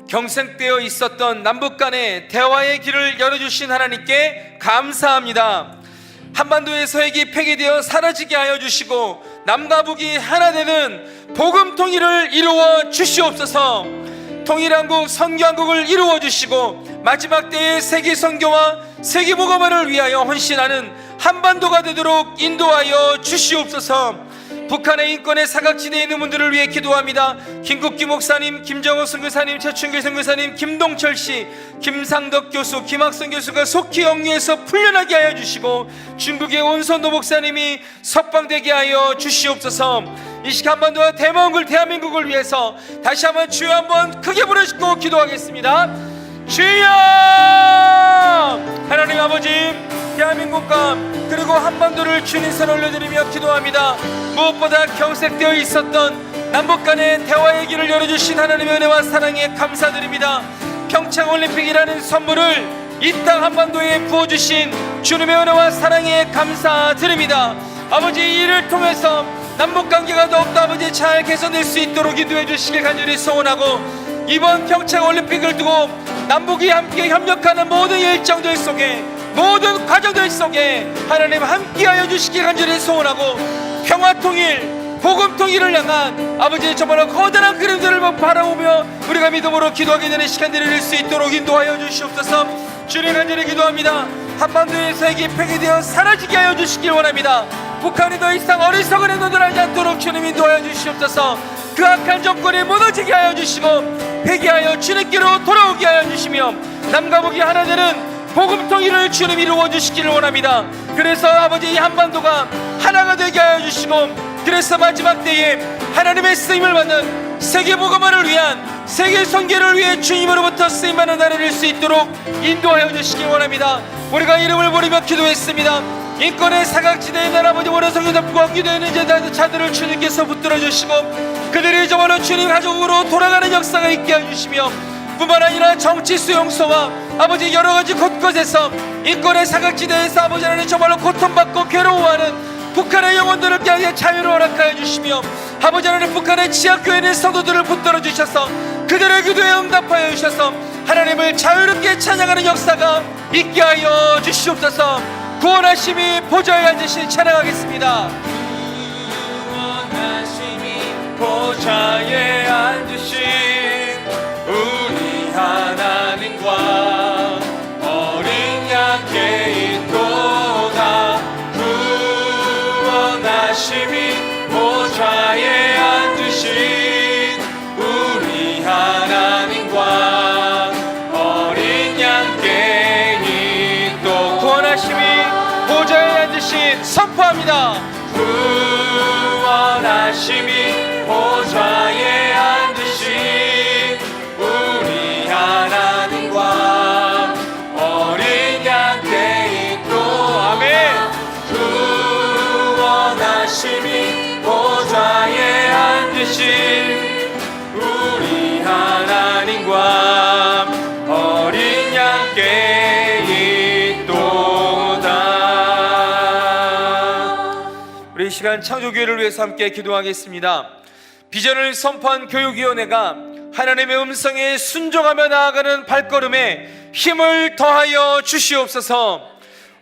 Speaker 2: 경색되어 있었던 남북 간의 대화의 길을 열어주신 하나님께 감사합니다. 한반도의 서핵이 폐기되어 사라지게 하여 주시고 남과 북이 하나 되는 복음 통일을 이루어 주시옵소서. 통일한국 선교한국을 이루어 주시고 마지막 때의 세계 선교와 세계 복음화를 위하여 헌신하는 한반도가 되도록 인도하여 주시옵소서. 북한의 인권의 사각지대에 있는 분들을 위해 기도합니다. 김국기 목사님, 김정호 선교사님, 최춘길 선교사님, 김동철씨, 김상덕 교수, 김학성 교수가 속히 영유에서 풀려나게 하여 주시고 중국의 온선도 목사님이 석방되게 하여 주시옵소서. 이 시간 한반도와 대만글 대한민국을 위해서 다시 한번 주여 한번 크게 부르시고 기도하겠습니다. 주여! 하나님 아버지, 대한민국과 그리고 한반도를 주님 손에 올려드리며 기도합니다. 무엇보다 경색되어 있었던 남북 간의 대화의 길을 열어주신 하나님의 은혜와 사랑에 감사드립니다. 평창올림픽이라는 선물을 이 땅 한반도에 부어주신 주님의 은혜와 사랑에 감사드립니다. 아버지 이를 통해서 남북관계가 더욱더 아버지 잘 개선될 수 있도록 인도해 주시길 간절히 소원하고 이번 평창올림픽을 두고 남북이 함께 협력하는 모든 일정들 속에 모든 과정들 속에 하나님 함께하여 주시길 간절히 소원하고 평화통일, 복음통일을 향한 아버지의 정말로 거대한 그림들을 바라보며 우리가 믿음으로 기도하게 되는 시간들이 될 수 있도록 인도하여 주시옵소서. 주님 간절히 기도합니다. 한반도의 세계 폐기되어 사라지게 하여 주시길 원합니다. 북한이 더 이상 어리석은 행동을 하지 않도록 주님 인도하여 주시옵소서. 그 악한 정권이 무너지게 하여 주시고 회개하여 주님께로 돌아오게 하여 주시며 남과 북이 하나 되는 복음 통일을 주님 이루어 주시기를 원합니다. 그래서 아버지 이 한반도가 하나가 되게 하여 주시옵소서. 주시고, 그래서 마지막 때에 하나님의 쓰임을 받는 세계복음화를 위한, 세계 선교를 위해 주님으로부터 쓰임받는 날이 될 수 있도록 인도하여 주시기 원합니다. 우리가 이름을 부르며 기도했습니다. 인권의 사각지대에 있는 아버지 원어성에서 부각기도하는 자들을 주님께서 붙들어 주시고, 그들이 정말로 주님 가족으로 돌아가는 역사가 있게 해주시며, 뿐만 아니라 정치 수용소와 아버지 여러가지 곳곳에서 인권의 사각지대에서 아버지 하나님 정말로 고통받고 괴로워하는 북한의 영혼들을 향해 자유를 허락하여 주시며, 아버지 하나님 북한의 지하교회에 있는 성도들을 붙들어 주셔서 그들의 기도에 응답하여 주셔서 하나님을 자유롭게 찬양하는 역사가 있게 하여 주시옵소서. 구원하심이 보좌에 앉으신 찬양하겠습니다. 구원하심이 보좌에 앉으신 우리 하나님과 어린 양께 있도다. 구원하심이 보좌에 앉으신 우리 하나님과 어린 양께 있도다. 구원하심이 보좌에 앉으신 선포합니다. 구원하심이 보좌에 앉으신 우리 하나님과 어린 양께 있도. 아멘. 구원하심이 보좌에 앉으신 우리 하나님과 어린 양께 있도다. 우리 이 시간 창조교회를 위해서 함께 기도하겠습니다. 비전을 선포한 교육위원회가 하나님의 음성에 순종하며 나아가는 발걸음에 힘을 더하여 주시옵소서.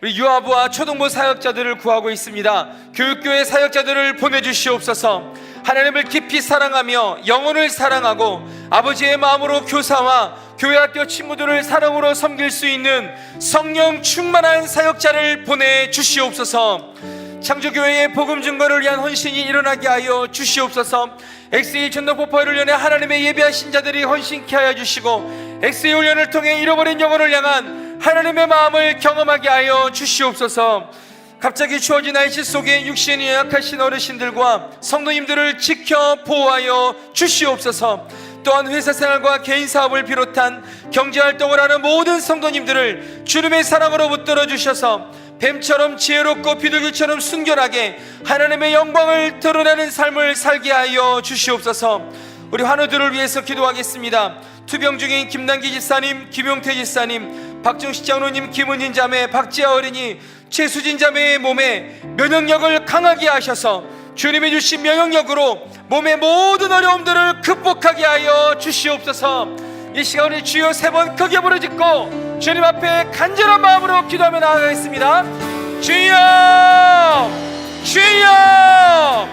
Speaker 2: 우리 유아부와 초등부 사역자들을 구하고 있습니다. 교육교회 사역자들을 보내주시옵소서. 하나님을 깊이 사랑하며 영혼을 사랑하고 아버지의 마음으로 교사와 교회학교 친구들을 사랑으로 섬길 수 있는 성령 충만한 사역자를 보내주시옵소서. 창조교회의 복음 증거를 위한 헌신이 일어나게 하여 주시옵소서. XA 전도폭포를 연해 하나님의 예배하신 자들이 헌신케 하여 주시고, XA 훈련을 통해 잃어버린 영혼을 향한 하나님의 마음을 경험하게 하여 주시옵소서. 갑자기 주어진 날씨 속에 육신이 연약하신 어르신들과 성도님들을 지켜 보호하여 주시옵소서. 또한 회사 생활과 개인 사업을 비롯한 경제활동을 하는 모든 성도님들을 주님의 사랑으로 붙들어 주셔서 뱀처럼 지혜롭고 비둘기처럼 순결하게 하나님의 영광을 드러내는 삶을 살게 하여 주시옵소서. 우리 환우들을 위해서 기도하겠습니다. 투병 중인 김남기 지사님, 김용태 지사님, 박정식 장로님, 김은진 자매, 박지아 어린이, 최수진 자매의 몸에 면역력을 강하게 하셔서 주님이 주신 면역력으로 몸의 모든 어려움들을 극복하게 하여 주시옵소서. 이 시간 우리 주여 3번 크게 부르짖고 주님 앞에 간절한 마음으로 기도하며 나아가겠습니다. 주여, 주여,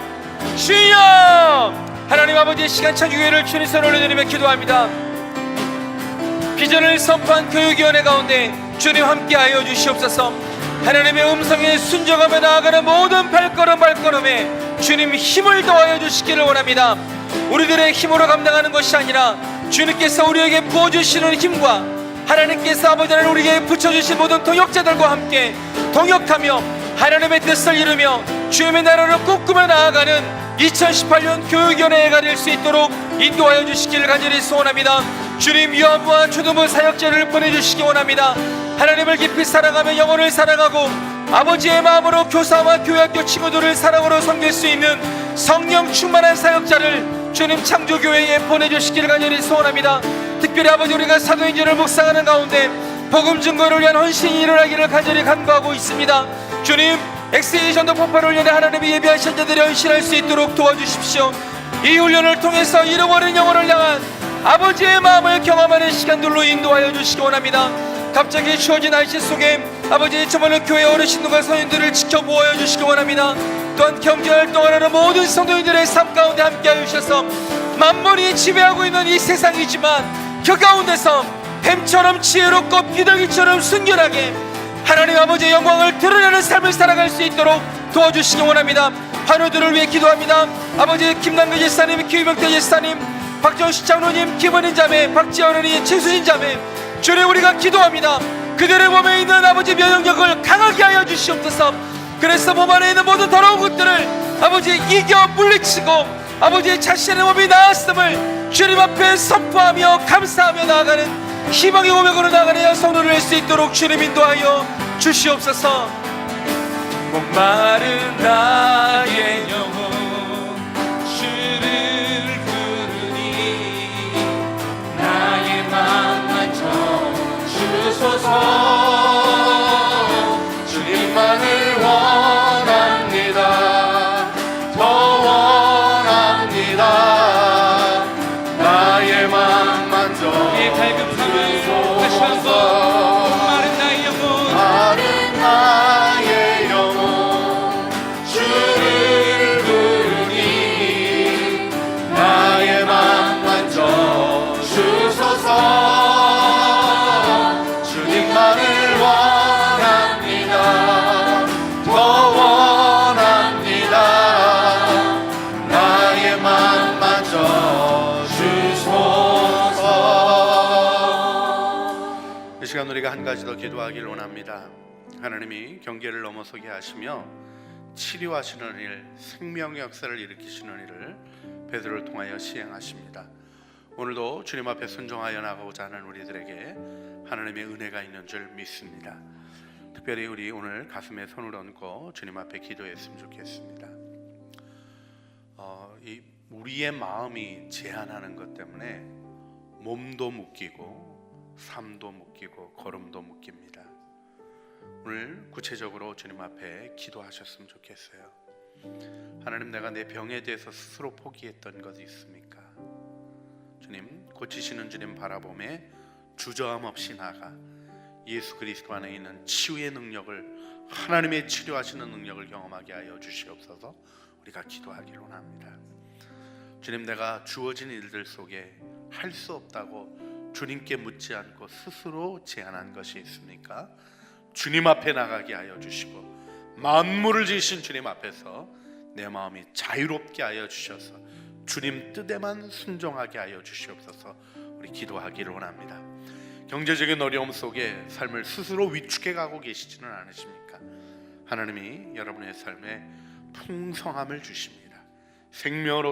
Speaker 2: 주여. 하나님 아버지의 시간 창조교회를 주님 손에 올려드리며 기도합니다. 비전을 선포한 교육위원회 가운데 주님 함께하여 주시옵소서. 하나님의 음성에 순종하며 나아가는 모든 발걸음에 주님 힘을 더하여 주시기를 원합니다. 우리들의 힘으로 감당하는 것이 아니라 주님께서 우리에게 부어주시는 힘과 하나님께서 아버지 하나님 우리에게 붙여주신 모든 동역자들과 함께 동역하며 하나님의 뜻을 이루며 주님의 나라를 꿈꾸며 나아가는 2018년 교육위원회가 될 수 있도록 인도하여 주시기를 간절히 소원합니다. 주님, 유아부와 초등부 사역자를 보내주시기 원합니다. 하나님을 깊이 사랑하며 영혼을 사랑하고 아버지의 마음으로 교사와 교회학교 친구들을 사랑으로 섬길 수 있는 성령 충만한 사역자를 주님 창조교회에 보내주시기를 간절히 소원합니다. 특별히 아버지 우리가 사도행전을 묵상하는 가운데 복음 증거를 위한 헌신이 일어나기를 간절히 간구하고 있습니다. 주님, XA 전도폭포를 위해 하나님이 예비하신 자들이 헌신할 수 있도록 도와주십시오. 이 훈련을 통해서 잃어버린 영혼을 향한 아버지의 마음을 경험하는 시간들로 인도하여 주시기 원합니다. 갑자기 추워진 날씨 속에 아버지 정말로 교회 어르신들과 성인들을 지켜보아 주시기 원합니다. 또한 경제활동을 하는 모든 성도인들의 삶 가운데 함께하여 주셔서 만물이 지배하고 있는 이 세상이지만 그 가운데서 뱀처럼 지혜롭고 비둘기처럼 순결하게 하나님 아버지의 영광을 드러내는 삶을 살아갈 수 있도록 도와주시기 원합니다. 환우들을 위해 기도합니다. 아버지 김남규 지사님, 김용태 지사님, 박정식 장로님, 김은인 자매, 박지아 어린이, 최수진 자매, 주님 우리가 기도합니다. 그들의 몸에 있는 아버지 면역력을 강하게 하여 주시옵소서. 그래서 몸 안에 있는 모든 더러운 것들을 아버지 이겨 물리치고 아버지의 자신의 몸이 나았음을 주님 앞에 선포하며 감사하며 나아가는 희망의 고백으로 나아가는 여성들을 할 수 있도록 주님 인도하여 주시옵소서. 목마른 나의 영혼 주를 부르니 나의 맘만 주소서.
Speaker 1: 주님만을 원합니다. 더 원합니다. 나의 맘만 좀
Speaker 2: 이 밝은 밤을 다시 한번 목마른 나의 영혼
Speaker 1: 마른 나의 영혼 주를 부르니 나의 맘만 좀 주소서. 주님만을 원합니다. 더 원합니다. 나의 맘만 좀 주소서. 이 시간 우리가 한 가지 더 기도하기를 원합니다. 하나님이 경계를 넘어서게 하시며 치료하시는 일, 생명의 역사를 일으키시는 일을 베드로를 통하여 시행하십니다. 오늘도 주님 앞에 순종하여 나가고자 하는 우리들에게 하나님의 은혜가 있는 줄 믿습니다. 특별히 우리 오늘 가슴에 손을 얹고 주님 앞에 기도했으면 좋겠습니다. 우리의 마음이 제한하는 것 때문에 몸도 묶이고 삶도 묶이고 걸음도 묶입니다. 오늘 구체적으로 주님 앞에 기도하셨으면 좋겠어요. 하나님, 내가 내 병에 대해서 스스로 포기했던 것이 있습니까? 주님, 고치시는 주님 바라보며 주저함 없이 나가 예수 그리스도 안에 있는 치유의 능력을, 하나님의 치료하시는 능력을 경험하게 하여 주시옵소서. 우리가 기도하기를 원합니다. 주님, 내가 주어진 일들 속에 할 수 없다고 주님께 묻지 않고 스스로 제안한 것이 있습니까? 주님 앞에 나가게 하여 주시고 만물을 지으신 주님 앞에서 내 마음이 자유롭게 하여 주셔서 주님 뜻에만 순종하게 하여 주시옵소서. 우리 기도하기를 원합니다. 경제적인 어려움 속에 삶을 스스로 위축해 가고 계시지는 않으십니까? 하나님이 여러분의 삶에 풍성함을 주십니다. 생명을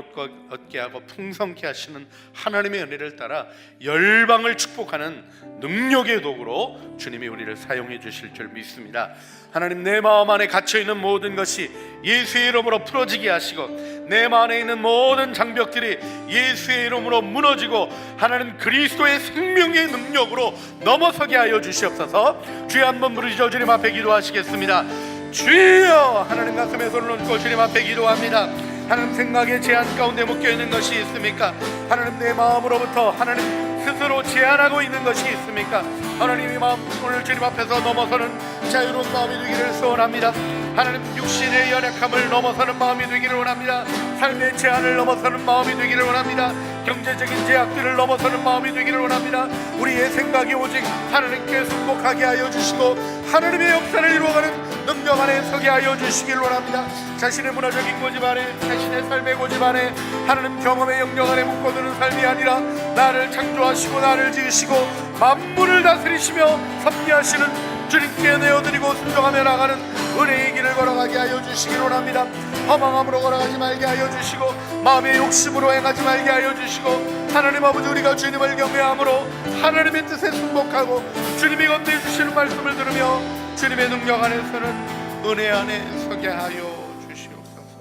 Speaker 1: 얻게 하고 풍성케 하시는 하나님의 은혜를 따라 열방을 축복하는 능력의 도구로 주님이 우리를 사용해 주실 줄 믿습니다. 하나님, 내 마음 안에 갇혀있는 모든 것이 예수의 이름으로 풀어지게 하시고 내 마음 안에 있는 모든 장벽들이 예수의 이름으로 무너지고 하나님 그리스도의 생명의 능력으로 넘어서게 하여 주시옵소서. 주여 한번 부르시죠. 주님 앞에 기도하시겠습니다. 주여. 하나님, 가슴에 손을 얹고 주님 앞에 기도합니다. 하나님, 생각의 제한 가운데 묶여있는 것이 있습니까? 하나님, 내 마음으로부터 하나님 스스로 제한하고 있는 것이 있습니까? 하나님의 마음, 오늘 주님 앞에서 넘어서는 자유로운 마음이 되기를 소원합니다. 하나님, 육신의 연약함을 넘어서는 마음이 되기를 원합니다. 삶의 제한을 넘어서는 마음이 되기를 원합니다. 경제적인 제약들을 넘어서는 마음이 되기를 원합니다. 우리의 생각이 오직 하나님께 순복하게 하여 주시고 하나님의 역사를 이루어가는 능력 안에 서게 하여 주시길 원합니다. 자신의 문화적인 고집 안에, 자신의 삶의 고집 안에, 하나님 경험의 영역 안에 묶어두는 삶이 아니라 나를 창조하시고 나를 지으시고 만물을 다스리시며 섭리하시는 주님께 내어드리고 순종하며 나가는 은혜의 길을 걸어가게 하여 주시길 원합니다. 허망함으로 걸어가지 말게 하여 주시고 마음의 욕심으로 행하지 말게 하여 주시고 하나님 아버지, 우리가 주님을 경외함으로 하나님의 뜻에 순복하고 주님이 건네해 주시는 말씀을 들으며 주님의 능력 안에서는 은혜 안에 서게 하여 주시옵소서.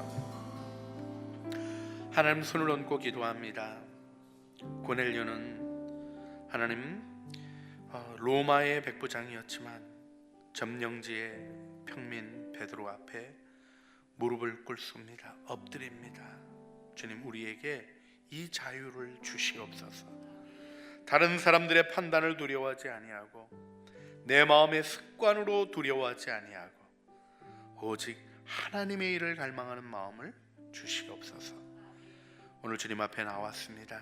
Speaker 1: 하나님, 손을 얹고 기도합니다. 고넬료는 하나님 로마의 백부장이었지만 점령지의 평민 베드로 앞에 무릎을 꿇습니다. 엎드립니다. 주님, 우리에게 이 자유를 주시옵소서. 다른 사람들의 판단을 두려워하지 아니하고 내 마음의 습관으로 두려워하지 아니하고 오직 하나님의 일을 갈망하는 마음을 주시옵소서. 오늘 주님 앞에 나왔습니다.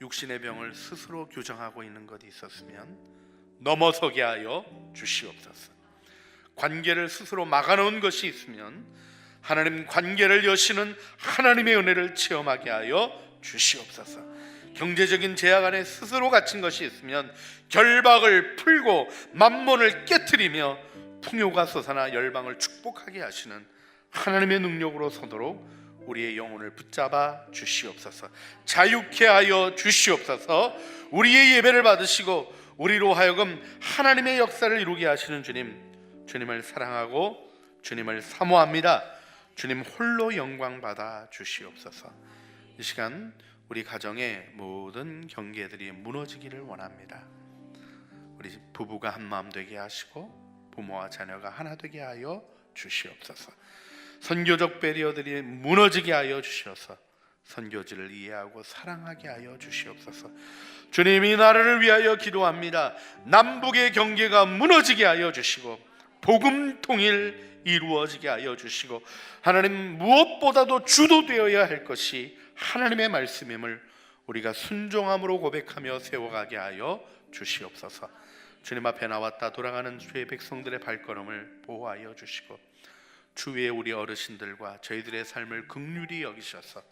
Speaker 1: 육신의 병을 스스로 규정하고 있는 것이 있었으면 넘어서게 하여 주시옵소서. 관계를 스스로 막아놓은 것이 있으면 하나님 관계를 여시는 하나님의 은혜를 체험하게 하여 주시옵소서. 경제적인 제약 안에 스스로 갇힌 것이 있으면 결박을 풀고 만몬을 깨트리며 풍요가 솟아나 열방을 축복하게 하시는 하나님의 능력으로 서도록 우리의 영혼을 붙잡아 주시옵소서. 자유케 하여 주시옵소서. 우리의 예배를 받으시고 우리로 하여금 하나님의 역사를 이루게 하시는 주님, 주님을 사랑하고 주님을 사모합니다. 주님 홀로 영광 받아 주시옵소서. 이 시간 우리 가정의 모든 경계들이 무너지기를 원합니다. 우리 부부가 한 마음 되게 하시고 부모와 자녀가 하나 되게 하여 주시옵소서. 선교적 배리어들이 무너지게 하여 주시옵소서. 선교지를 이해하고 사랑하게 하여 주시옵소서. 주님, 이 나라를 위하여 기도합니다. 남북의 경계가 무너지게 하여 주시고 복음 통일 이루어지게 하여 주시고, 하나님 무엇보다도 주도되어야 할 것이 하나님의 말씀임을 우리가 순종함으로 고백하며 세워가게 하여 주시옵소서. 주님 앞에 나왔다 돌아가는 주의 백성들의 발걸음을 보호하여 주시고, 주위의 우리 어르신들과 저희들의 삶을 긍휼히 여기셔서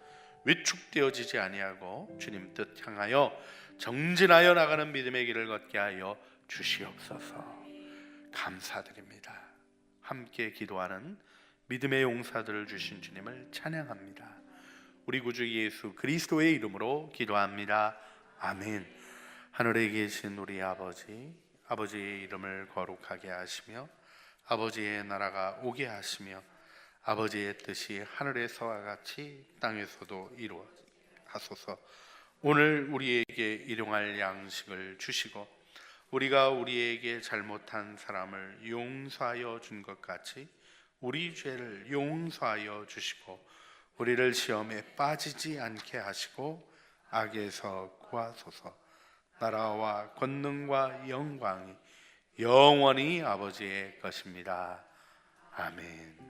Speaker 1: 위축되어지지 아니하고 주님 뜻 향하여 정진하여 나가는 믿음의 길을 걷게 하여 주시옵소서. 감사드립니다. 함께 기도하는 믿음의 용사들을 주신 주님을 찬양합니다. 우리 구주 예수 그리스도의 이름으로 기도합니다. 아멘. 하늘에 계신 우리 아버지, 아버지의 이름을 거룩하게 하시며 아버지의 나라가 오게 하시며 아버지의 뜻이 하늘에서와 같이 땅에서도 이루어지소서. 오늘 우리에게 일용할 양식을 주시고 우리가 우리에게 잘못한 사람을 용서하여 준 것 같이 우리 죄를 용서하여 주시고 우리를 시험에 빠지지 않게 하시고 악에서 구하소서. 나라와 권능과 영광이 영원히 아버지의 것입니다. 아멘.